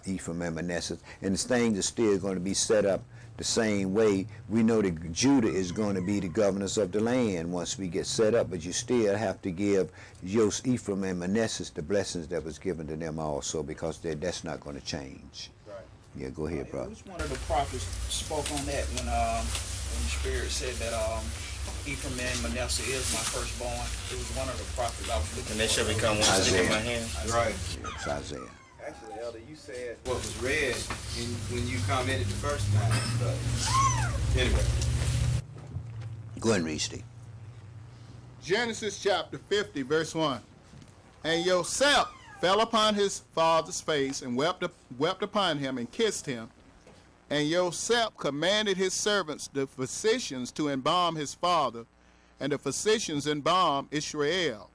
Speaker 1: Ephraim and Manasseh, and things are still going to be set up the same way. We know that Judah is going to be the governors of the land once we get set up, but you still have to give Ephraim and Manasseh the blessings that was given to them also, because that's not going to change.
Speaker 2: Right.
Speaker 1: Yeah, go ahead, bro.
Speaker 12: Which one of the prophets spoke on that when the Spirit said that Ephraim and Manasseh is my firstborn? It was one of the prophets I was looking for.
Speaker 4: And they shall become one stick in my hand.
Speaker 2: Right.
Speaker 1: Yeah, it's Isaiah.
Speaker 2: Actually, Elder, you said what was read when you commented the first time. But anyway.
Speaker 1: Go ahead and read, Steve.
Speaker 3: Genesis chapter 50, verse 1. And Yosef fell upon his father's face and wept upon him and kissed him. And Yosef commanded his servants, the physicians, to embalm his father, and the physicians embalmed Israel.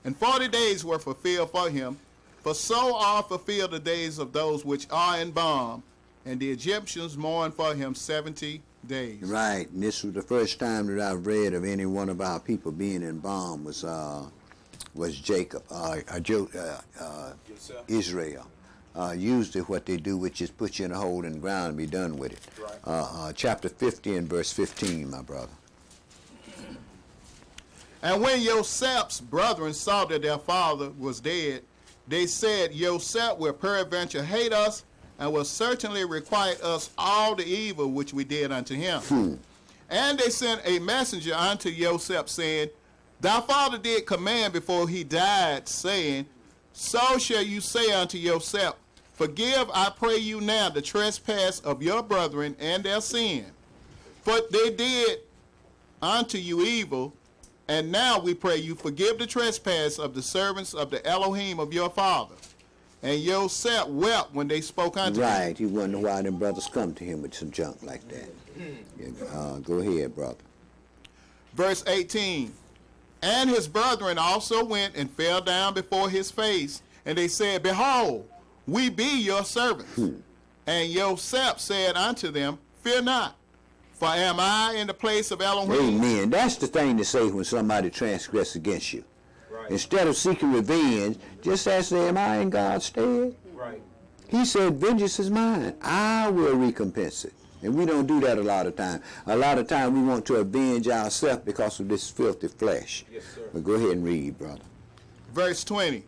Speaker 3: And 40 days were fulfilled for him, for so are fulfilled the days of those which are embalmed, and the Egyptians mourned for him 70 days.
Speaker 1: Right, and this was the first time that I've read of any one of our people being in bond was Jacob, Israel. Usually what they do, which is put you in a hole in the ground and be done with it. Right. Chapter 50 and verse 15, my brother.
Speaker 3: And when Joseph's brethren saw that their father was dead, they said, Joseph will peradventure hate us, and will certainly requite us all the evil which we did unto him. And they sent a messenger unto Joseph, saying, Thy father did command before he died, saying, So shall you say unto Joseph, Forgive, I pray you now, the trespass of your brethren and their sin. For they did unto you evil, and now we pray you, forgive the trespass of the servants of the Elohim of your father. And Joseph wept when they spoke unto him.
Speaker 1: Right, he wondered why them brothers come to him with some junk like that. Go ahead, brother.
Speaker 3: Verse 18, And his brethren also went and fell down before his face, and they said, Behold, we be your servants. And Joseph said unto them, Fear not, for am I in the place of Elohim?
Speaker 1: Amen. That's the thing to say when somebody transgresses against you. Right. Instead of seeking revenge, just ask them, am I in God's stead?
Speaker 2: Right.
Speaker 1: He said, vengeance is mine. I will recompense it. And we don't do that a lot of time. A lot of time we want to avenge ourselves because of this filthy flesh.
Speaker 2: Yes, sir.
Speaker 1: But go ahead and read, brother.
Speaker 3: Verse 20,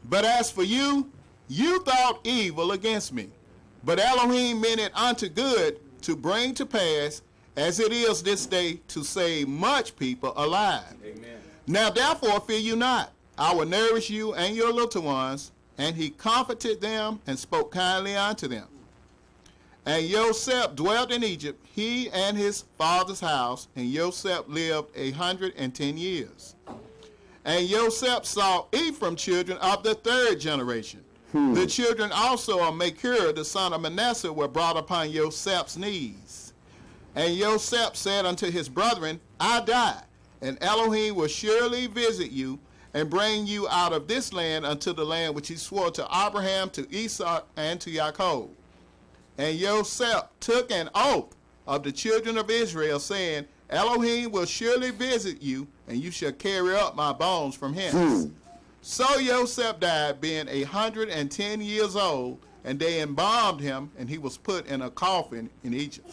Speaker 3: But as for you, you thought evil against me. But Elohim meant it unto good, to bring to pass, as it is this day, to save much people alive.
Speaker 2: Amen.
Speaker 3: Now therefore fear you not. I will nourish you and your little ones. And he comforted them and spoke kindly unto them. And Joseph dwelt in Egypt, he and his father's house, and Joseph lived 110 years. And Joseph saw Ephraim children of the third generation. The children also of Machir, the son of Manasseh, were brought upon Joseph's knees. And Joseph said unto his brethren, I die, and Elohim will surely visit you, and bring you out of this land unto the land which he swore to Abraham, to Esau, and to Jacob. And Joseph took an oath of the children of Israel, saying, Elohim will surely visit you, and you shall carry up my bones from hence. So Joseph died, being 110 years old, and they embalmed him, and he was put in a coffin in Egypt.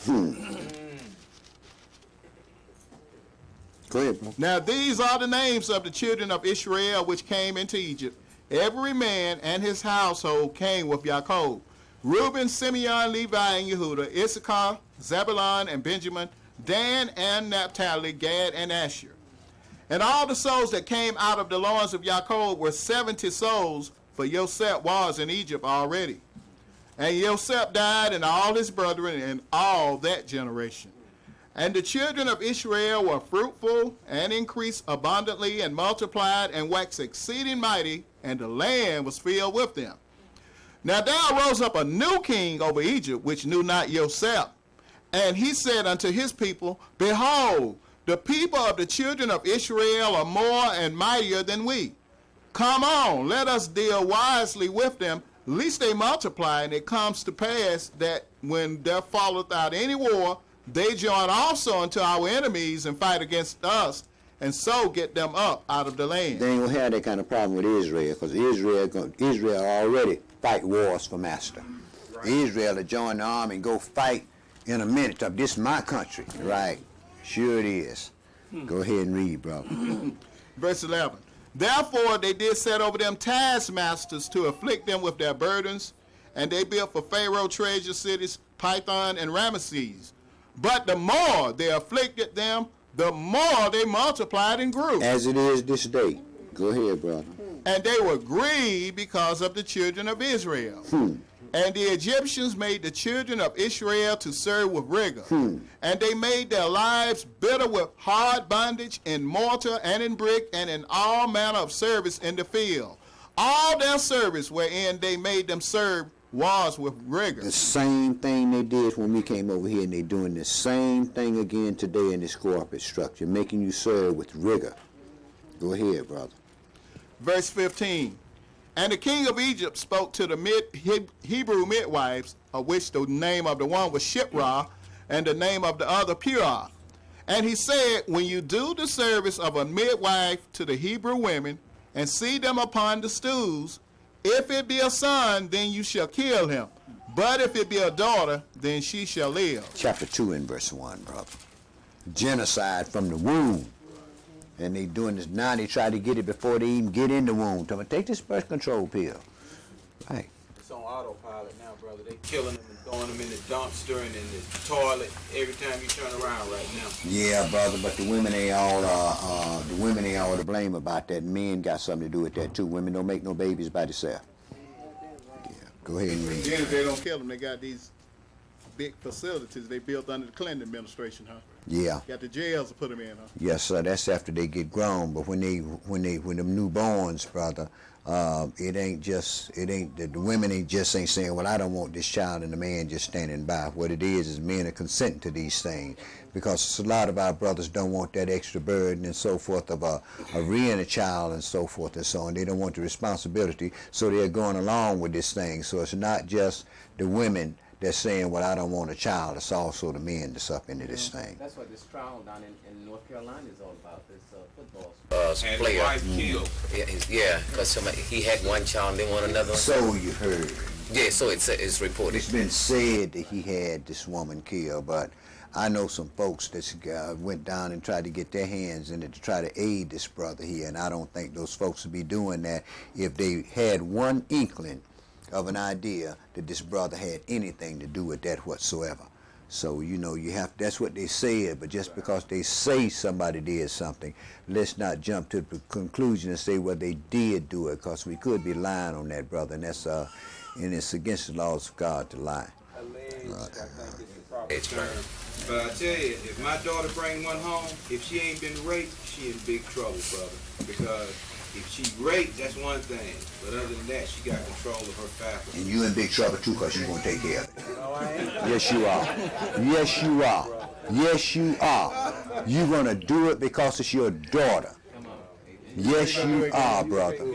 Speaker 1: Go ahead, bro.
Speaker 3: Now these are the names of the children of Israel which came into Egypt. Every man and his household came with Jacob. Reuben, Simeon, Levi, and Yehuda, Issachar, Zebulun, and Benjamin, Dan and Naphtali, Gad, and Asher. And all the souls that came out of the loins of Jacob were 70 souls, for Joseph was in Egypt already. And Joseph died, and all his brethren, and all that generation. And the children of Israel were fruitful, and increased abundantly, and multiplied, and waxed exceeding mighty, and the land was filled with them. Now there arose up a new king over Egypt, which knew not Joseph. And he said unto his people, Behold, the people of the children of Israel are more and mightier than we. Come on, let us deal wisely with them, lest they multiply. And it comes to pass that when there falleth out any war, they join also unto our enemies and fight against us, and so get them up out of the land.
Speaker 1: They ain't gonna have that kind of problem with Israel, because Israel already fight wars for master. Right. Israel will join the army and go fight in a minute of this my country. Right. Sure it is. Go ahead and read, brother.
Speaker 3: Verse 11. Therefore they did set over them taskmasters to afflict them with their burdens, and they built for Pharaoh treasure cities, Python and Ramesses. But the more they afflicted them, the more they multiplied and grew.
Speaker 1: As it is this day. Go ahead, brother.
Speaker 3: And they were grieved because of the children of Israel. And the Egyptians made the children of Israel to serve with rigor. And they made their lives bitter with hard bondage in mortar and in brick and in all manner of service in the field. All their service wherein they made them serve was with rigor.
Speaker 1: The same thing they did when we came over here, and they're doing the same thing again today in this corporate structure, making you serve with rigor. Go ahead, brother.
Speaker 3: Verse 15. And the king of Egypt spoke to the Hebrew midwives of which the name of the one was Shiprah, and the name of the other Purah. And he said, when you do the service of a midwife to the Hebrew women, and see them upon the stools, if it be a son, then you shall kill him. But if it be a daughter, then she shall live.
Speaker 1: Chapter 2 and verse 1, brother. Genocide from the womb. And they doing this now. They try to get it before they even get in the womb. Tell me, take this birth control pill. Right.
Speaker 2: It's on autopilot now, brother. They killing them and throwing them in the dumpster and in the toilet every time you turn around right now.
Speaker 1: Yeah, brother, but the women ain't all to blame about that. Men got something to do with that too. Women don't make no babies by themselves. Yeah, go ahead and read.
Speaker 3: Then if they don't kill them, they got these big facilities they built under the Clinton administration, huh?
Speaker 1: Yeah.
Speaker 3: Got the jails to put them in, huh?
Speaker 1: Yes, sir. That's after they get grown. But when them newborns, brother, the women ain't saying, well, I don't want this child, and the man just standing by. What it is men are consenting to these things, because a lot of our brothers don't want that extra burden and so forth of rearing a child and so forth and so on. They don't want the responsibility, so they're going along with this thing. So it's not just the women that's saying, well, I don't want a child. It's also the men that's up into this thing.
Speaker 7: That's what this trial down in North Carolina is all about. This football
Speaker 2: And
Speaker 7: player.
Speaker 2: his wife killed.
Speaker 7: Yeah, because he had one child and then want another one.
Speaker 1: So you heard.
Speaker 7: Yeah, so it's reported.
Speaker 1: It's been said that he had this woman killed, but I know some folks that went down and tried to get their hands in it to try to aid this brother here, and I don't think those folks would be doing that if they had one inkling of an idea that this brother had anything to do with that whatsoever. So, that's what they said, but just because they say somebody did something, let's not jump to the conclusion and say, well, they did do it, because we could be lying on that, brother, and it's against the laws of God to lie.
Speaker 2: Alleged, I think it's the proper term. But I tell you, if my daughter bring one home, if she ain't been raped, she in big trouble, brother, because if she raped, that's one thing. But other than that, she got control of her faculty.
Speaker 1: And you in big trouble too, because you're going to take care of it.
Speaker 2: No, I ain't.
Speaker 1: Yes, you are. Yes, you are. Yes, you are. You're going to do it because it's your daughter. Yes, you are, brother.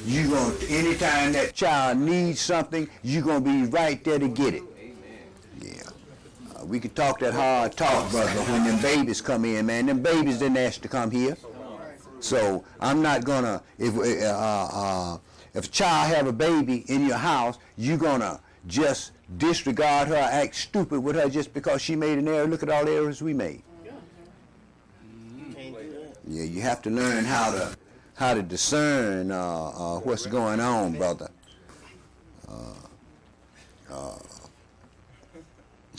Speaker 1: You're going to, anytime that child needs something, you're going to be right there to get it. Yeah. We can talk that hard talk, brother, but when them babies come in, man, them babies didn't ask to come here. So I'm not gonna, if a child have a baby in your house, you're gonna just disregard her, act stupid with her just because she made an error. Look at all the errors we made. Yeah, you have to learn how to discern what's going on, brother.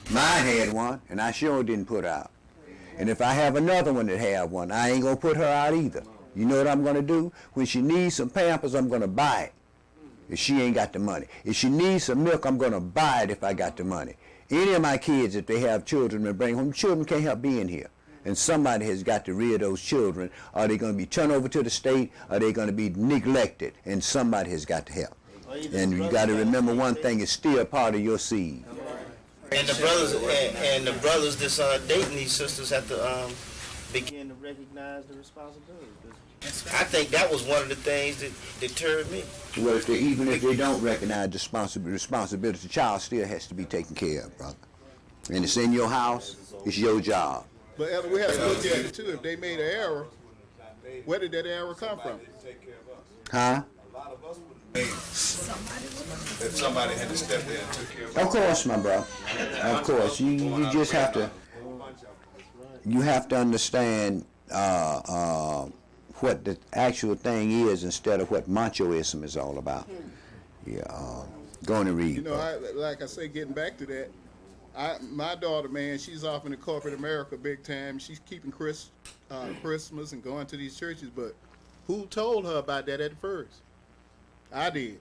Speaker 1: Mine had one, and I sure didn't put out. And if I have another one that have one, I ain't gonna put her out either. You know what I'm gonna do? When she needs some Pampers, I'm gonna buy it. If she ain't got the money. If she needs some milk, I'm gonna buy it if I got the money. Any of my kids, if they have children to bring home, children can't help being here. And somebody has got to rear those children. Are they gonna be turned over to the state? Are they gonna be neglected? And somebody has got to help. And you got to remember one thing: it's still part of your seed.
Speaker 4: And the brothers that's dating these sisters have to begin to recognize the responsibility. I think that was one of the things that deterred me.
Speaker 1: Well, even if they don't recognize the responsibility, the child still has to be taken care of, brother. And it's in your house. It's your job.
Speaker 3: But Elder, we have to look at it too. If they made an error, where did that error come from?
Speaker 1: Huh?
Speaker 6: If somebody had to step in and took care of it.
Speaker 1: Of course, my bro. Of course. You just have to. You have to understand what the actual thing is instead of what machoism is all about. Yeah. Going to read.
Speaker 3: You know, like I say, getting back to that, my daughter, man, she's off in the corporate America big time. She's keeping Christmas and going to these churches, but who told her about that at first? I did.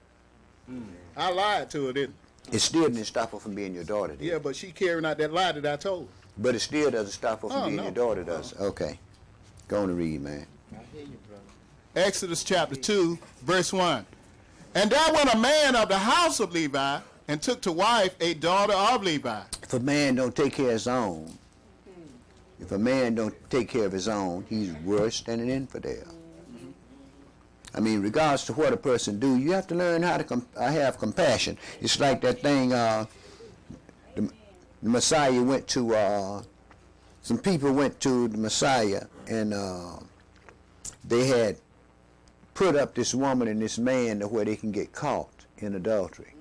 Speaker 3: I lied to her, didn't I?
Speaker 1: It still didn't stop her from being your daughter, did it?
Speaker 3: Yeah, but she carrying out that lie that I told her.
Speaker 1: But it still doesn't stop her from being
Speaker 3: no.
Speaker 1: your daughter, does it? Okay. Go on to read, man.
Speaker 4: I hear you, brother.
Speaker 3: Exodus chapter 2, verse 1. And there went a man of the house of Levi and took to wife a daughter of Levi.
Speaker 1: If a man don't take care of his own, he's worse than an infidel. I mean, regards to what a person do, you have to learn how to have compassion. It's like that thing, the Messiah went to, some people went to the Messiah, and they had put up this woman and this man to where they can get caught in adultery.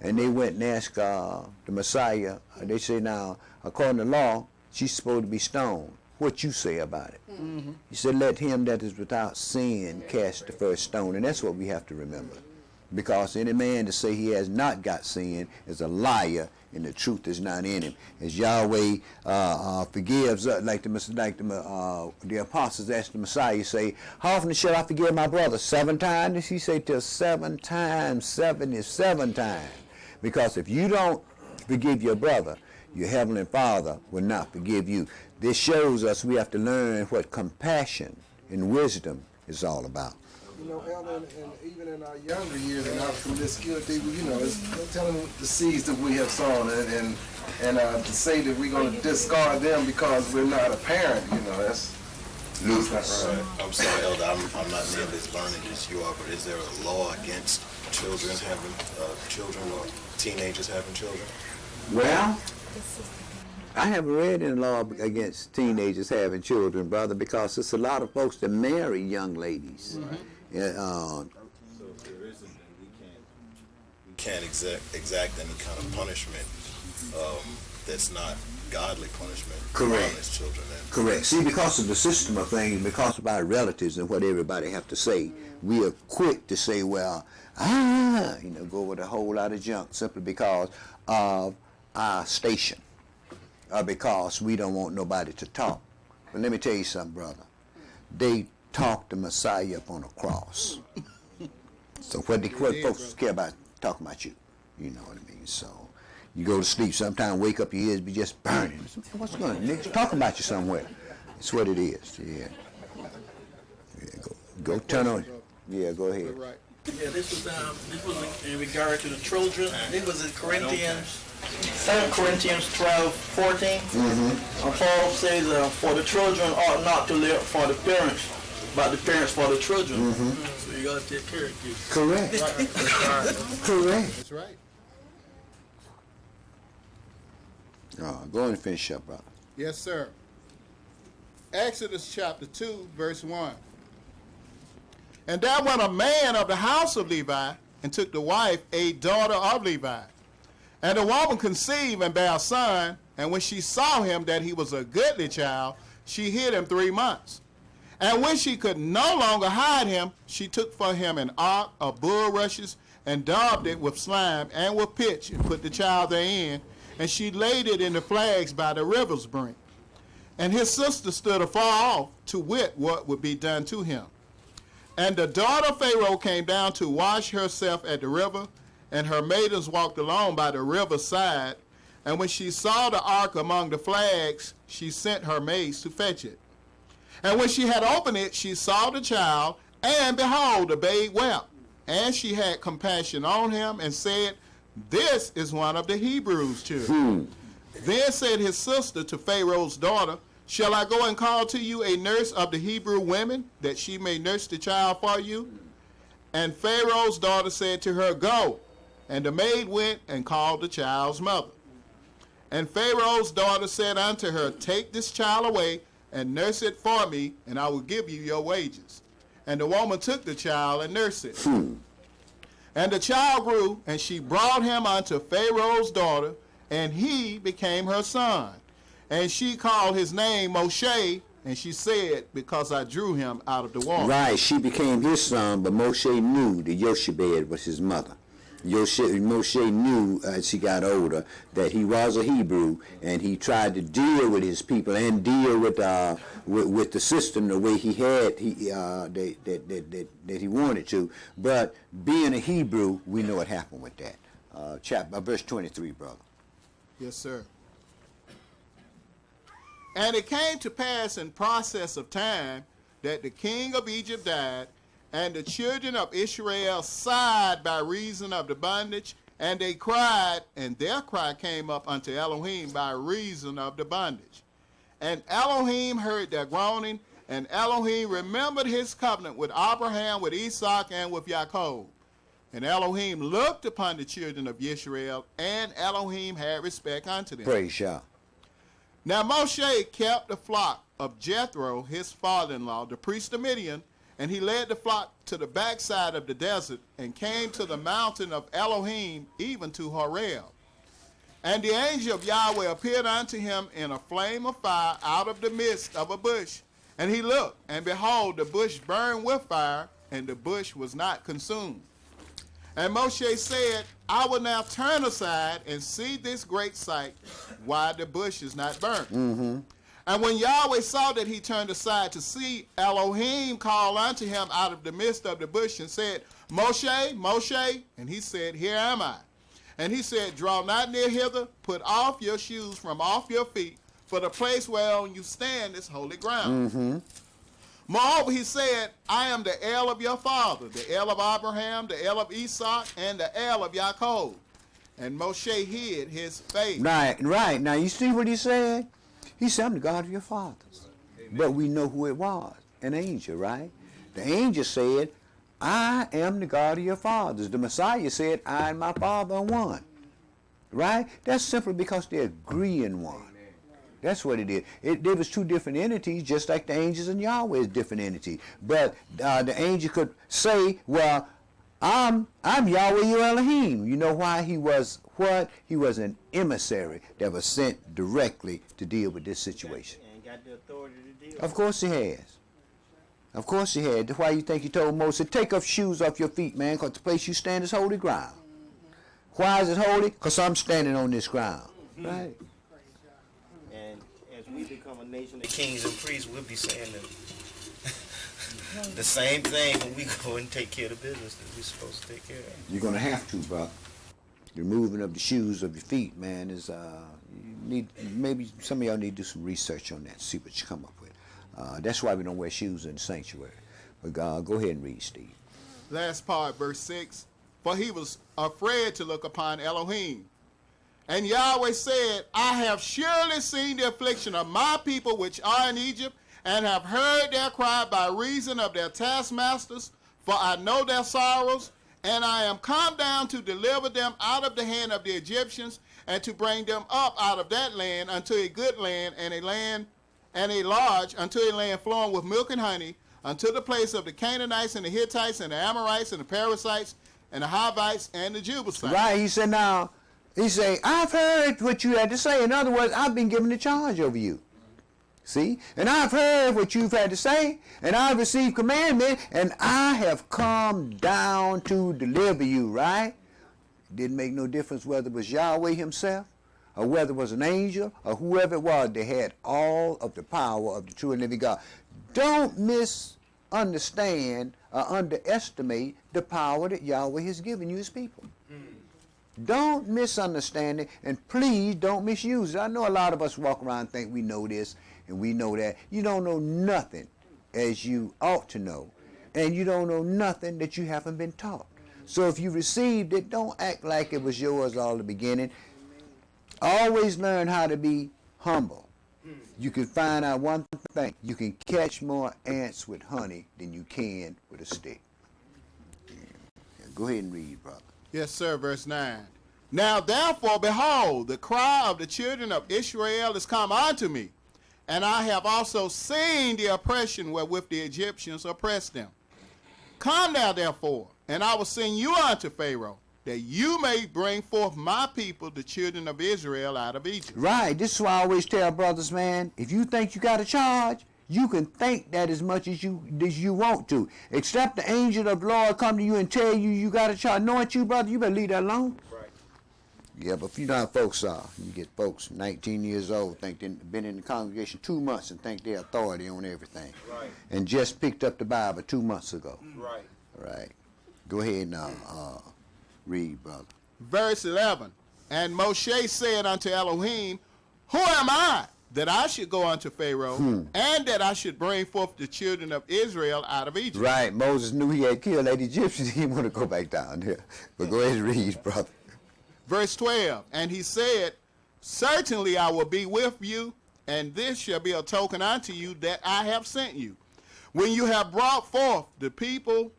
Speaker 1: And they went and asked the Messiah, they say, now, according to law, she's supposed to be stoned. What you say about it? Mm-hmm. He said, let him that is without sin cast the first stone. And that's what we have to remember. Because any man to say he has not got sin is a liar, and the truth is not in him. As Yahweh forgives, like the apostles asked the Messiah, say, how often shall I forgive my brother? 7 times? He said, till 7 times. 7 is 7 times. Because if you don't forgive your brother, your heavenly Father will not forgive you. This shows us we have to learn what compassion and wisdom is all about.
Speaker 14: You know, Elder, and even in our younger years and our promiscuity, you know, it's telling the seeds that we have sown, and to say that we're going to discard them because we're not a parent, you know, that's not right.
Speaker 9: I'm sorry, Elder, I'm not nearly as learned as you are, but is there a law against children having children or teenagers having children?
Speaker 1: Well, I haven't read any law against teenagers having children, brother, because there's a lot of folks that marry young ladies. Mm-hmm.
Speaker 9: So if there isn't, then we can't exact any kind of punishment that's not godly punishment.
Speaker 1: Correct.
Speaker 9: Against children.
Speaker 1: Correct. See, because of the system of things, because of our relatives and what everybody have to say, we are quick to say, well, go with a whole lot of junk simply because of our station, or because we don't want nobody to talk. But let me tell you something, brother. They talked the Messiah up on a cross. So what folks care about talking about you? You know what I mean? So you go to sleep, sometimes wake up, your ears be just burning. What's going on? Niggas talking about you somewhere. It's what it is. Yeah. Go turn on. Yeah, go ahead.
Speaker 10: Yeah, this was in regard to the children. It was in Corinthians, 2 Corinthians 12:14. Mm-hmm. Paul says, for the children ought not to live for the parents, but the parents for the children. Mm-hmm. So you got to take care of kids.
Speaker 1: Correct. Correct.
Speaker 3: That's right.
Speaker 1: Go and finish up, brother.
Speaker 3: Yes, sir. Exodus chapter 2, verse 1. And there went a man of the house of Levi, and took the wife, a daughter of Levi. And the woman conceived and bare a son, and when she saw him that he was a goodly child, she hid him 3 months. And when she could no longer hide him, she took for him an ark of bulrushes, and daubed it with slime and with pitch, and put the child therein, and she laid it in the flags by the river's brink. And his sister stood afar off, to wit what would be done to him. And the daughter of Pharaoh came down to wash herself at the river, and her maidens walked along by the river's side. And when she saw the ark among the flags, she sent her maids to fetch it. And when she had opened it, she saw the child, and behold, the babe wept. And she had compassion on him, and said, this is one of the Hebrews' children. Then said his sister to Pharaoh's daughter, shall I go and call to you a nurse of the Hebrew women, that she may nurse the child for you? And Pharaoh's daughter said to her, go. And the maid went and called the child's mother. And Pharaoh's daughter said unto her, take this child away, and nurse it for me, and I will give you your wages. And the woman took the child and nursed it. And the child grew, and she brought him unto Pharaoh's daughter, and he became her son. And she called his name Moshe, and she said, because I drew him out of the water.
Speaker 1: Right, she became his son, but Moshe knew that Yoshebed was his mother. Moshe knew as he got older that he was a Hebrew, and he tried to deal with his people and deal with the system the way he had that he wanted to. But being a Hebrew, we know what happened with that. Verse 23, brother.
Speaker 3: Yes, sir. And it came to pass in process of time that the king of Egypt died, and the children of Israel sighed by reason of the bondage, and they cried, and their cry came up unto Elohim by reason of the bondage. And Elohim heard their groaning, and Elohim remembered his covenant with Abraham, with Isaac, and with Jacob. And Elohim looked upon the children of Israel, and Elohim had respect unto them.
Speaker 1: Praise Yah.
Speaker 3: Now Moshe kept the flock of Jethro, his father-in-law, the priest of Midian, and he led the flock to the backside of the desert and came to the mountain of Elohim, even to Horeb. And the angel of Yahweh appeared unto him in a flame of fire out of the midst of a bush. And he looked, and behold, the bush burned with fire, and the bush was not consumed. And Moshe said, I will now turn aside and see this great sight, why the bush is not burnt. And when Yahweh saw that he turned aside to see, Elohim called unto him out of the midst of the bush and said, Moshe, Moshe. And he said, Here am I. And he said, Draw not near hither, put off your shoes from off your feet, for the place whereon you stand is holy ground. Moreover, he said, I am the El of your father, the El of Abraham, the El of Esau, and the El of Yaakov. And Moshe hid his face.
Speaker 1: Right. Now, you see what he said? He said, I'm the God of your fathers. But we know who it was, an angel, right? The angel said, I am the God of your fathers. The Messiah said, I and my Father are one. Right? That's simply because they agree in one. That's what it is. There was two different entities, just like the angels and Yahweh is different entities. But the angel could say, well, I'm Yahweh your Elohim. You know why? He was what? He was an emissary that was sent directly to deal with this situation.
Speaker 4: And got the authority to deal.
Speaker 1: Of course he has. Of course he had. That's why you think he told Moses, take off shoes off your feet, man, because the place you stand is holy ground. Why is it holy? Because I'm standing on this ground. Right?
Speaker 4: And as we become a nation of kings and priests, we'll be saying the same thing when we go and take care of the business that we're supposed to take care of.
Speaker 1: You're going to have to, brother. The removing of the shoes of your feet, man, is, maybe some of y'all need to do some research on that, see what you come up with. That's why we don't wear shoes in the sanctuary. But God, go ahead and read, Steve.
Speaker 3: Last part, verse 6. For he was afraid to look upon Elohim. And Yahweh said, I have surely seen the affliction of my people which are in Egypt, and have heard their cry by reason of their taskmasters, for I know their sorrows, and I am come down to deliver them out of the hand of the Egyptians, and to bring them up out of that land unto a good land, and a large, unto a land flowing with milk and honey, unto the place of the Canaanites and the Hittites and the Amorites and the Perizzites and the Hivites and the Jebusites.
Speaker 1: Right, he said, now, he said, I've heard what you had to say. In other words, I've been given the charge over you. See? And I've heard what you've had to say, and I've received commandment, and I have come down to deliver you, right? It didn't make no difference whether it was Yahweh himself, or whether it was an angel, or whoever it was, they had all of the power of the true and living God. Don't misunderstand or underestimate the power that Yahweh has given you as people. Don't misunderstand it, and please don't misuse it. I know a lot of us walk around and think we know this and we know that. You don't know nothing as you ought to know, and you don't know nothing that you haven't been taught. So if you received it, don't act like it was yours all the beginning. Always learn how to be humble. You can find out one thing. You can catch more ants with honey than you can with a stick. Yeah. Go ahead and read, brother.
Speaker 3: Yes, sir, verse 9. Now therefore, behold, the cry of the children of Israel is come unto me, and I have also seen the oppression wherewith the Egyptians oppressed them. Come now therefore, and I will send you unto Pharaoh, that you may bring forth my people, the children of Israel, out of Egypt.
Speaker 1: Right. This is why I always tell brothers, man, if you think you got a charge, you can think that as much as you want to. Except the angel of the Lord come to you and tell you you got a charge. Knowing you, brother, you better leave that alone.
Speaker 4: Right.
Speaker 1: Yeah, but you know how folks are. You get folks 19 years old, think they've been in the congregation 2 months and think they're authority on everything.
Speaker 4: Right.
Speaker 1: And just picked up the Bible 2 months ago.
Speaker 4: Right.
Speaker 1: Right. Go ahead now. Read, brother.
Speaker 3: Verse 11. And Moshe said unto Elohim, who am I, that I should go unto Pharaoh, and that I should bring forth the children of Israel out of Egypt?
Speaker 1: Right. Moses knew he had killed that Egyptian. He didn't want to go back down there. But go ahead and read, brother.
Speaker 3: Verse 12. And he said, certainly I will be with you, and this shall be a token unto you that I have sent you. When you have brought forth the people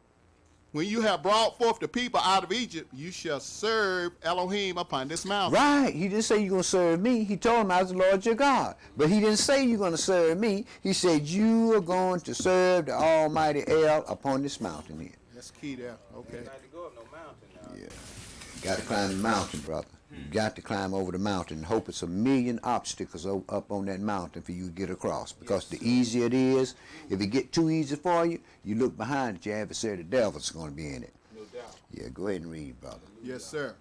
Speaker 3: when you have brought forth the people out of Egypt, you shall serve Elohim upon this mountain.
Speaker 1: Right. He didn't say you're going to serve me. He told him I was the Lord your God. But he didn't say you're going to serve me. He said you are going to serve the Almighty El upon this mountain here.
Speaker 3: That's key there. Okay.
Speaker 2: Not to go up no mountain now.
Speaker 1: Yeah. You got to climb the mountain, brother. You got to climb over the mountain and hope it's a million obstacles up on that mountain for you to get across. Because the easier it is, if it get too easy for you, you look behind it, your adversary, the devil's going to be in it.
Speaker 2: No doubt.
Speaker 1: Yeah, go ahead and read, brother.
Speaker 3: Yes, sir.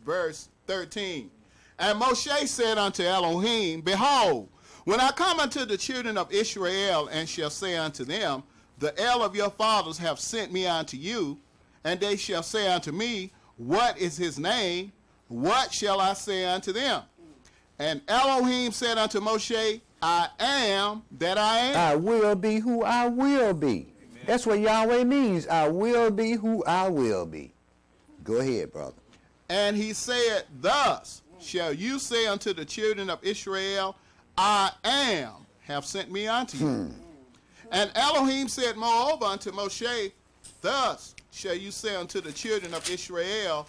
Speaker 3: Verse 13. And Moshe said unto Elohim, Behold, when I come unto the children of Israel, and shall say unto them, The El of your fathers have sent me unto you, and they shall say unto me, What is his name? What shall I say unto them? And Elohim said unto Moshe, I am that I am.
Speaker 1: I will be who I will be. Amen. That's what Yahweh means. I will be who I will be. Go ahead, brother.
Speaker 3: And he said, Thus shall you say unto the children of Israel, I am have sent me unto you. And Elohim said moreover unto Moshe, Thus shall you say unto the children of Israel,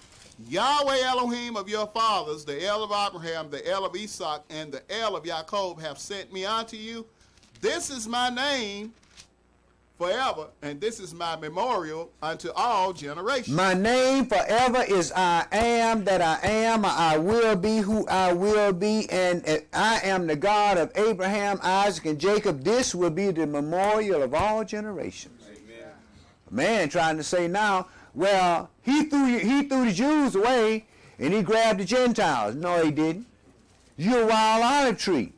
Speaker 3: Yahweh Elohim of your fathers, the El of Abraham, the El of Isaac, and the El of Jacob have sent me unto you. This is my name forever, and this is my memorial unto all generations.
Speaker 1: My name forever is I am that I am. I will be who I will be, and I am the God of Abraham, Isaac, and Jacob. This will be the memorial of all generations. Amen. Man trying to say now, well, he threw the Jews away and he grabbed the Gentiles. No, he didn't. You're a wild olive tree.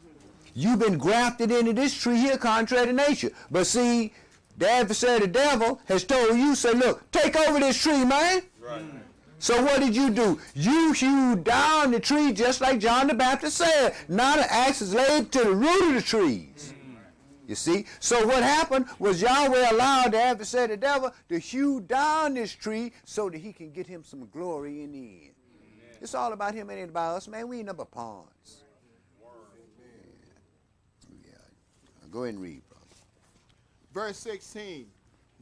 Speaker 1: You've been grafted into this tree here contrary to nature. But see, the adversary, the devil, has told you, say, look, take over this tree, man. Right. So what did you do? You hewed down the tree just like John the Baptist said. Now the axe is laid to the root of the trees. You see? So what happened was Yahweh allowed the adversary, the devil, to hew down this tree so that he can get him some glory in the end. Amen. It's all about him and ain't about us, man. We ain't number pawns. Yeah. Go ahead and read, brother.
Speaker 3: Verse 16.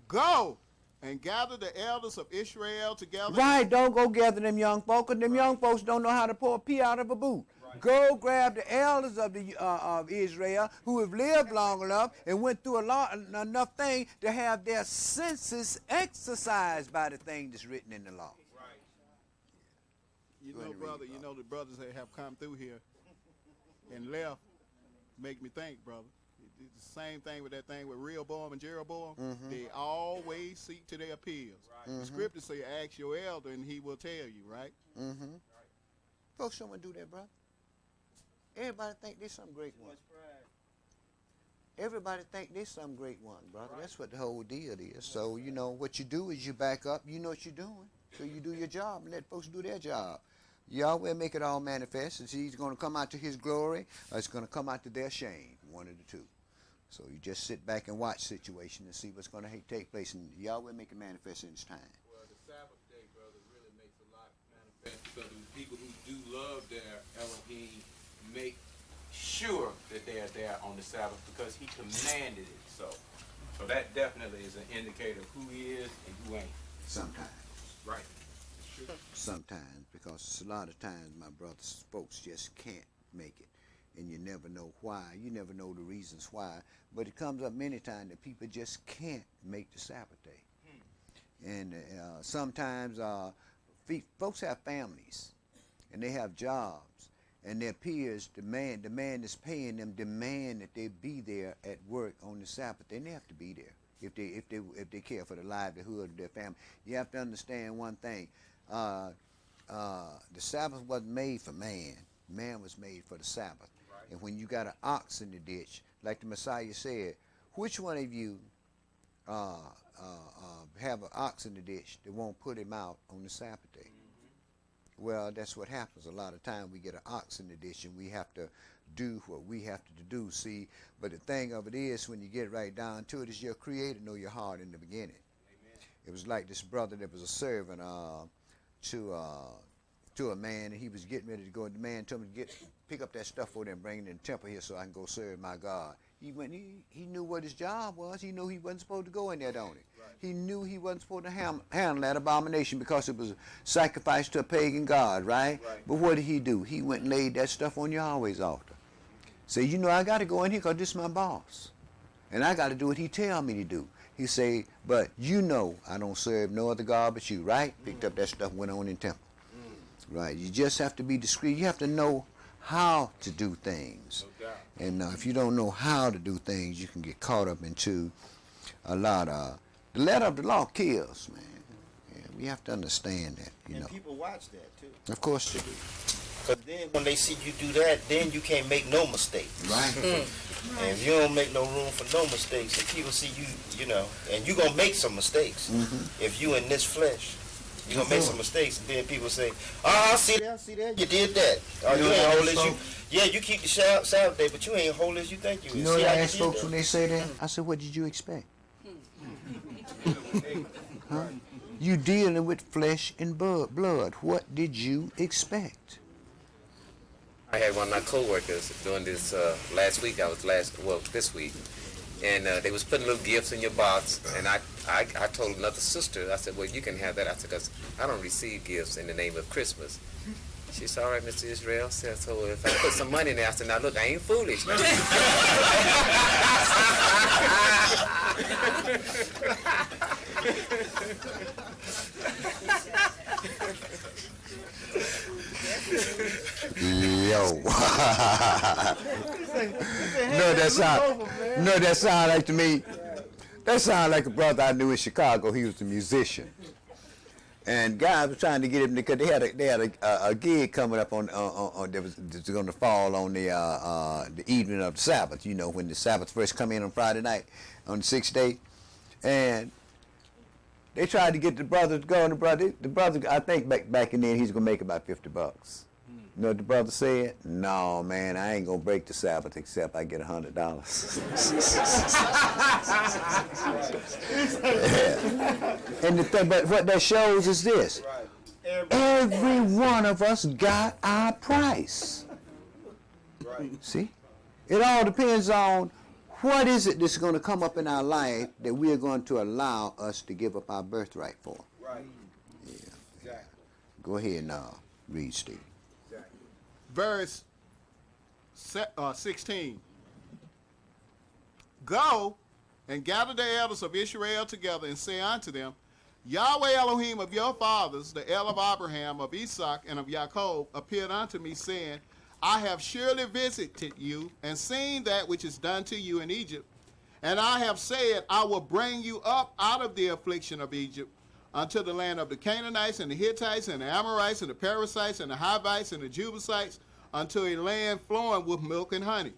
Speaker 3: Go and gather the elders of Israel together.
Speaker 1: Right, don't go gather them young folk, because them young folks don't know how to pour a pea out of a boot. Go grab the elders of Israel who have lived long enough and went through enough things to have their senses exercised by the thing that's written in the law.
Speaker 3: Right. You know, brother, you know the brothers that have come through here and left make me think, brother. It's the same thing with that thing with Rehoboam and Jeroboam. Mm-hmm. They always seek to their peers. Right. Mm-hmm. The scriptures say, ask your elder and he will tell you, right?
Speaker 1: Mm-hmm. Right. Folks don't want to do that, brother. Everybody think there's some great one. Everybody think there's some great one, brother. Right. That's what the whole deal is. So, you know, what you do is you back up. You know what you're doing. So you do your job and let folks do their job. Yahweh make it all manifest. And he's going to come out to his glory or it's going to come out to their shame, one of the two. So you just sit back and watch situation and see what's going to take place. And Yahweh make it manifest in his time.
Speaker 2: Well, the Sabbath day, brother, really makes a lot manifest because the people who do love their Elohim make sure that they are there on the Sabbath because he commanded it. So that definitely is an indicator of who he is and who ain't.
Speaker 1: Sometimes.
Speaker 2: Right.
Speaker 1: Sometimes, because a lot of times my brothers, folks just can't make it. And you never know why. You never know the reasons why. But it comes up many times that people just can't make the Sabbath day. And sometimes folks have families and they have jobs. And their peers the man that's paying them demand that they be there at work on the Sabbath. They have to be there if they care for the livelihood of their family. You have to understand one thing: the Sabbath wasn't made for man. Man was made for the Sabbath. Right. And when you got an ox in the ditch, like the Messiah said, which one of you have an ox in the ditch that won't put him out on the Sabbath day? Well, that's what happens. A lot of time we get an ox in the ditch and we have to do what we have to do. See, but the thing of it is, when you get right down to it, is your Creator know your heart in the beginning. Amen. It was like this brother that was a servant to a man, and he was getting ready to go. And the man told him to pick up that stuff for them, bring it in the temple here so I can go serve my God. He knew what his job was. He knew he wasn't supposed to go in there, don't he? Right. He knew he wasn't supposed to handle that abomination because it was a sacrifice to a pagan god, right? But what did he do? He went and laid that stuff on Yahweh's altar. Say, I got to go in here because this is my boss. And I got to do what he tell me to do. He say, but I don't serve no other God but you, right? Picked up that stuff, went on in temple. Right. You just have to be discreet. You have to know how to do things. And if you don't know how to do things, you can get caught up into a lot of... The letter of the law kills, man. Yeah, we have to understand that,
Speaker 4: And people watch that, too.
Speaker 1: Of course they do.
Speaker 4: Because then when they see you do that, then you can't make no mistakes.
Speaker 1: Right.
Speaker 4: And if you don't make no room for no mistakes, and people see you, and you're going to make some mistakes. If you in this flesh, you're going to make some mistakes, and then people say, see that, you did that. You ain't holy as you... Yeah, you keep the Sabbath day, but you ain't holy as you think you is.
Speaker 1: You know what I ask folks when they say that? I said, what did you expect? Huh? You dealing with flesh and blood. What did you expect?
Speaker 7: I had one of my co-workers doing this this week, and they was putting little gifts in your box, and I told another sister, I said, well, you can have that. I said, because I don't receive gifts in the name of Christmas. She said, all right, Mr. Israel. Said, so if I put some money in there, I said, now look, I ain't foolish.
Speaker 1: Yo. That sound like to me. That sound like a brother I knew in Chicago. He was a musician. And guys were trying to get him because they had a gig coming up on that was going to fall on the evening of the Sabbath. When the Sabbath first come in on Friday night on the 6th day, and they tried to get the brother to go. And the brother, I think back in then he's gonna make about $50. You know what the brother said? No, man, I ain't gonna break the Sabbath except I get $100. And the thing, but what that shows is this: every one of us got our price. See, it all depends on what is it that's going to come up in our life that we are going to allow us to give up our birthright for.
Speaker 2: Right.
Speaker 1: Yeah. Exactly. Go ahead now, read, Steve.
Speaker 3: Verse 16. Go and gather the elders of Israel together and say unto them, Yahweh Elohim of your fathers, the El of Abraham, of Isaac, and of Jacob, appeared unto me, saying, I have surely visited you and seen that which is done to you in Egypt. And I have said, I will bring you up out of the affliction of Egypt unto the land of the Canaanites and the Hittites and the Amorites and the Perizzites and the Hivites and the Jebusites, unto a land flowing with milk and honey.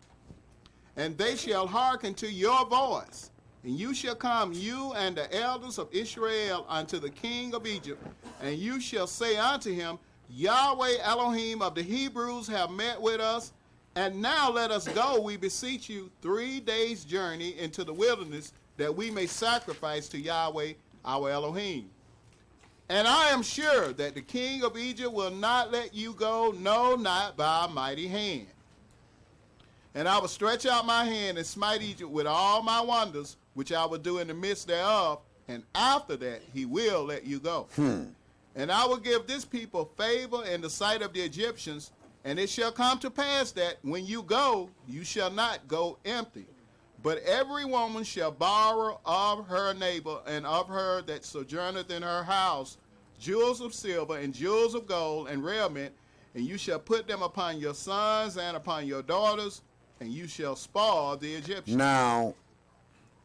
Speaker 3: And they shall hearken to your voice, and you shall come, you and the elders of Israel, unto the king of Egypt, and you shall say unto him, Yahweh Elohim of the Hebrews have met with us, and now let us go, we beseech you, 3 days' journey into the wilderness, that we may sacrifice to Yahweh our Elohim. And I am sure that the king of Egypt will not let you go, no, not by a mighty hand. And I will stretch out my hand and smite Egypt with all my wonders, which I will do in the midst thereof, and after that he will let you go. And I will give this people favor in the sight of the Egyptians, and it shall come to pass that when you go, you shall not go empty. But every woman shall borrow of her neighbor and of her that sojourneth in her house jewels of silver and jewels of gold and raiment, and you shall put them upon your sons and upon your daughters, and you shall spoil the Egyptians.
Speaker 1: Now,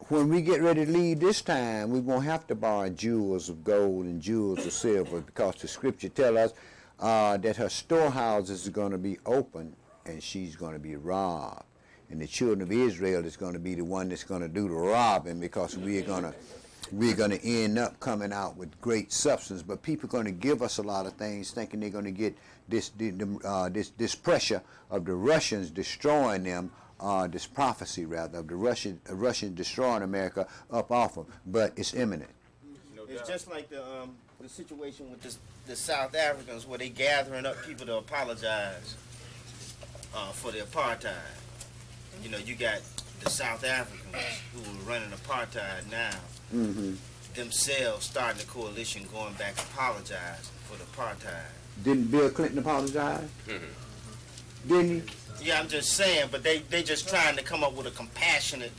Speaker 1: when we get ready to leave this time, we won't have to borrow jewels of gold and jewels of silver, because the scripture tell us that her storehouses are going to be open and she's going to be robbed. And the children of Israel is going to be the one that's going to do the robbing, because we're going to end up coming out with great substance. But people are going to give us a lot of things, thinking they're going to get this pressure of the Russians destroying them, this prophecy rather of the Russians destroying America up off them. But it's imminent.
Speaker 4: It's just like the situation with the South Africans, where they gathering up people to apologize for the apartheid. You got the South Africans who were running apartheid now,
Speaker 1: Mm-hmm.
Speaker 4: themselves starting a coalition going back to apologize for the apartheid.
Speaker 1: Didn't Bill Clinton apologize? Didn't he?
Speaker 4: Yeah, I'm just saying, but they just trying to come up with a compassionate,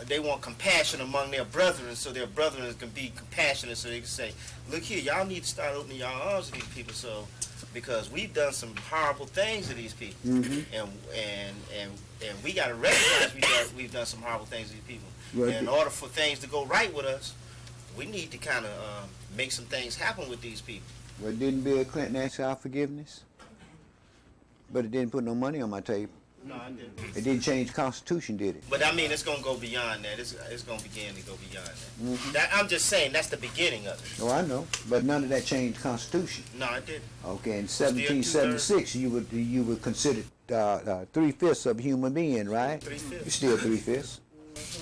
Speaker 4: they want compassion among their brethren, so their brethren can be compassionate, so they can say, look here, y'all need to start opening your arms to these people, so, because we've done some horrible things to these people, and we got to recognize we've done some horrible things to these people.
Speaker 1: Right.
Speaker 4: And in order for things to go right with us, we need to kind of make some things happen with these people.
Speaker 1: Well, didn't Bill Clinton ask our forgiveness? But it didn't put no money on my table.
Speaker 4: No, I didn't.
Speaker 1: It didn't change the Constitution, did it?
Speaker 4: But I mean, it's gonna go beyond that. It's gonna begin to go beyond that.
Speaker 1: Mhm.
Speaker 4: I'm just saying that's the beginning of it.
Speaker 1: Oh, I know. But none of that changed the Constitution.
Speaker 4: No, it didn't.
Speaker 1: Okay, in
Speaker 4: Still
Speaker 1: 1776, you would consider 3/5 of a human being, right?
Speaker 4: 3/5.
Speaker 1: You're still 3/5.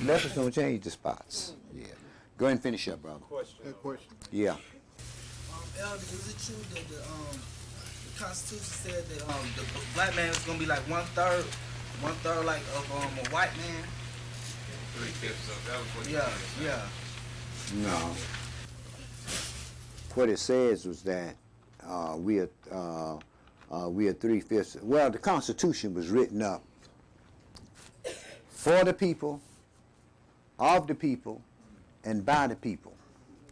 Speaker 1: Nothing's gonna change the spots. Yeah. Go ahead and finish up, brother.
Speaker 3: That question.
Speaker 1: Yeah.
Speaker 15: Elder, is it true that the Constitution said that the black man is gonna be like one third like of a white man?
Speaker 6: 3/5 of that was what
Speaker 15: Yeah.
Speaker 1: No. What it says was that we are 3/5. Well, the Constitution was written up for the people, of the people, and by the people,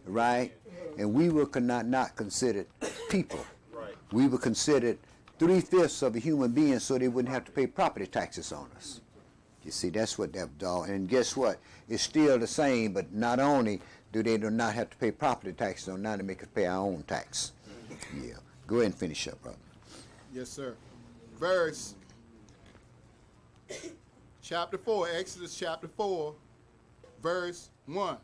Speaker 1: right? And we were not considered people.
Speaker 4: Right.
Speaker 1: We were considered 3/5 of a human being, so they wouldn't have to pay property taxes on us. You see, that's what that was all. And guess what? It's still the same, but not only do they not have to pay property taxes on, now they make us pay our own tax. Yeah. Go ahead and finish up, brother.
Speaker 3: Yes, sir. Verse chapter 4, Exodus chapter 4, verse 1.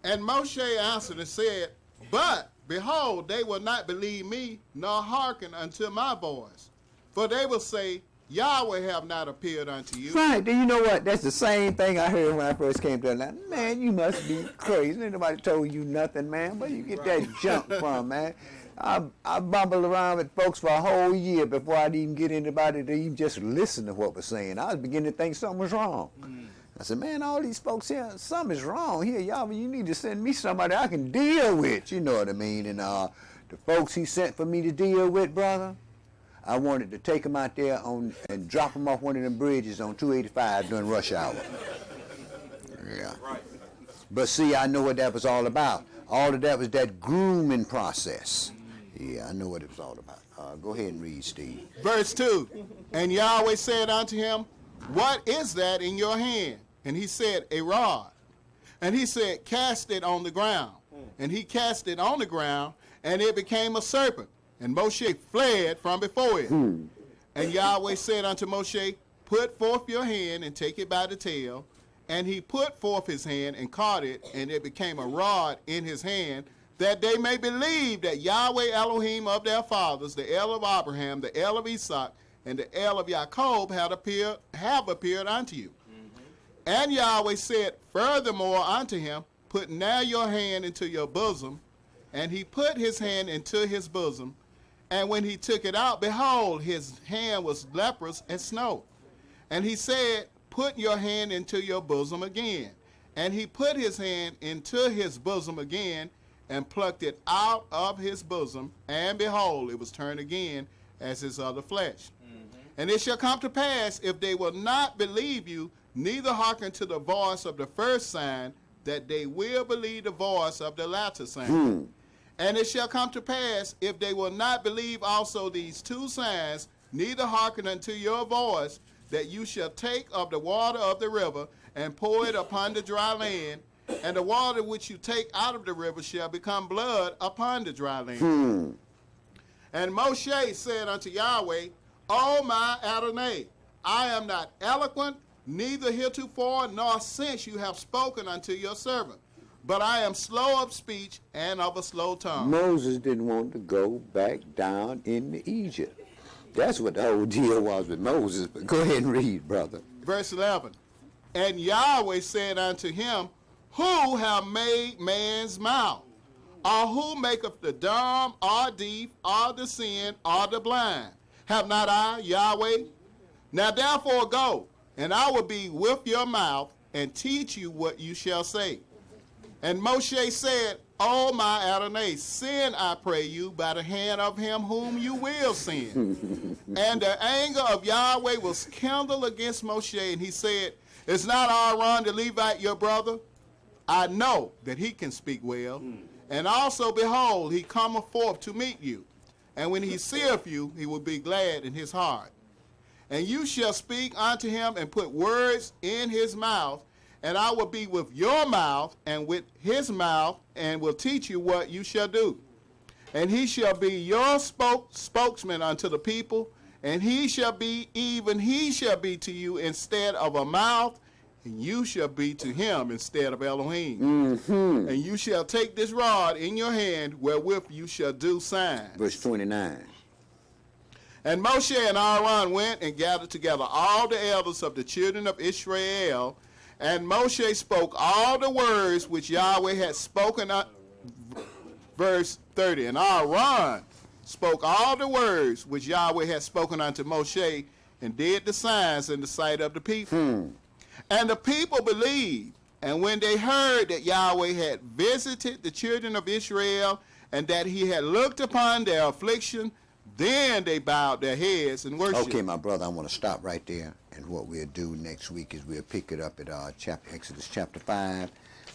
Speaker 3: And Moshe answered and said, but behold, they will not believe me, nor hearken unto my voice. For they will say, Yahweh have not appeared unto you.
Speaker 1: Right. Do you know what? That's the same thing I heard when I first came to Atlanta. Man, you must be crazy. Ain't nobody told you nothing, man. Where you get that junk from, man? I bumbled around with folks for a whole year before I'd even get anybody to even just listen to what was saying. I was beginning to think something was wrong. I said, man, all these folks here, something is wrong here. Y'all, you need to send me somebody I can deal with. You know what I mean? And the folks he sent for me to deal with, brother, I wanted to take them out there and drop them off one of them bridges on 285 during rush hour. Yeah. But see, I know what that was all about. All of that was that grooming process. Yeah, I know what it was all about. Go ahead and read, Steve.
Speaker 3: Verse 2. And Yahweh said unto him, what is that in your hand? And he said, a rod. And he said, cast it on the ground. And he cast it on the ground, and it became a serpent. And Moshe fled from before it. And Yahweh said unto Moshe, put forth your hand and take it by the tail. And he put forth his hand and caught it, and it became a rod in his hand, that they may believe that Yahweh Elohim of their fathers, the El of Abraham, the El of Isaac, and the El of Jacob have appeared unto you. And Yahweh said furthermore unto him, put now your hand into your bosom. And he put his hand into his bosom. And when he took it out, behold, his hand was leprous as snow. And he said, put your hand into your bosom again. And he put his hand into his bosom again, and plucked it out of his bosom. And behold, it was turned again as his other flesh. And it shall come to pass, if they will not believe you, neither hearken to the voice of the first sign, that they will believe the voice of the latter sign. And it shall come to pass, if they will not believe also these two signs, neither hearken unto your voice, that you shall take of the water of the river, and pour it upon the dry land, and the water which you take out of the river shall become blood upon the dry land. And Moshe said unto Yahweh, O my Adonai, I am not eloquent, neither heretofore nor since you have spoken unto your servant, but I am slow of speech and of a slow tongue.
Speaker 1: Moses didn't want to go back down into Egypt. That's what the whole deal was with Moses. But go ahead and read, brother.
Speaker 3: Verse 11. And Yahweh said unto him, who have made man's mouth? Or who maketh the dumb, or deaf, or the sin, or the blind? Have not I, Yahweh? Now therefore go, and I will be with your mouth and teach you what you shall say. And Moshe said, O my Adonai, send, I pray you, by the hand of him whom you will send. And the anger of Yahweh was kindled against Moshe, and he said, Is not Aaron the Levite your brother? I know that he can speak well. And also, behold, he cometh forth to meet you. And when he seeth you, he will be glad in his heart. And you shall speak unto him and put words in his mouth, and I will be with your mouth and with his mouth, and will teach you what you shall do. And he shall be your spokesman unto the people, and he shall be to you instead of a mouth, and you shall be to him instead of Elohim. And you shall take this rod in your hand, wherewith you shall do signs.
Speaker 1: Verse 29.
Speaker 3: And Moshe and Aaron went and gathered together all the elders of the children of Israel, and Moshe spoke all the words which Yahweh had spoken. Verse 30. And Aaron spoke all the words which Yahweh had spoken unto Moshe, and did the signs in the sight of the people. And the people believed. And when they heard that Yahweh had visited the children of Israel, and that he had looked upon their affliction, then they bowed their heads and worshiped.
Speaker 1: Okay, my brother, I want to stop right there. And what we'll do next week is we'll pick it up at Exodus chapter 5.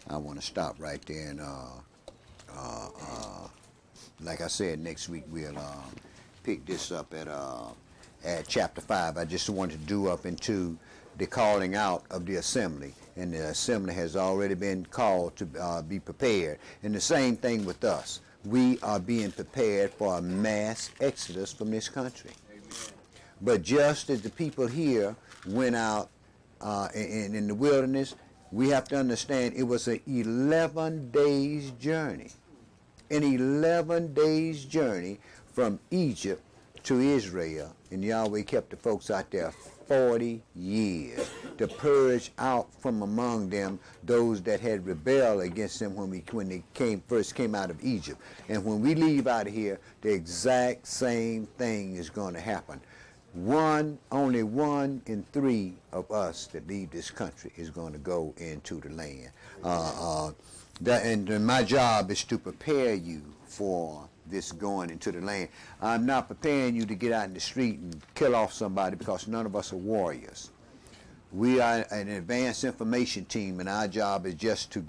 Speaker 1: I want to stop right there. And like I said, next week we'll pick this up at chapter 5. I just wanted to do up into the calling out of the assembly. And the assembly has already been called to be prepared. And the same thing with us. We are being prepared for a mass exodus from this country. But just as the people here went out in the wilderness, we have to understand it was an 11 days journey. An 11 days journey from Egypt to Israel. And Yahweh kept the folks out there 40 years to purge out from among them those that had rebelled against them when they first came out of Egypt. And when we leave out of here, the exact same thing is going to happen. Only 1 in 3 of us that leave this country is going to go into the land. And my job is to prepare you for this going into the land. I'm not preparing you to get out in the street and kill off somebody, because none of us are warriors. We are an advanced information team, and our job is just to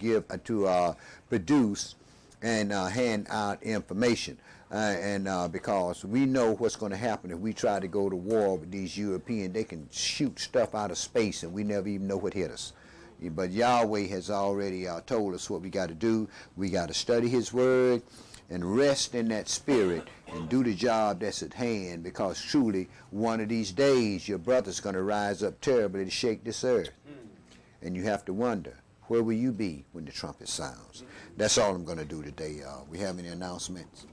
Speaker 1: produce and hand out information. Because we know what's going to happen if we try to go to war with these Europeans. They can shoot stuff out of space, and we never even know what hit us. But Yahweh has already told us what we got to do. We got to study his word and rest in that spirit and do the job that's at hand, because truly one of these days your brother's going to rise up terribly to shake this earth. And you have to wonder, where will you be when the trumpet sounds? That's all I'm going to do today. We have any announcements?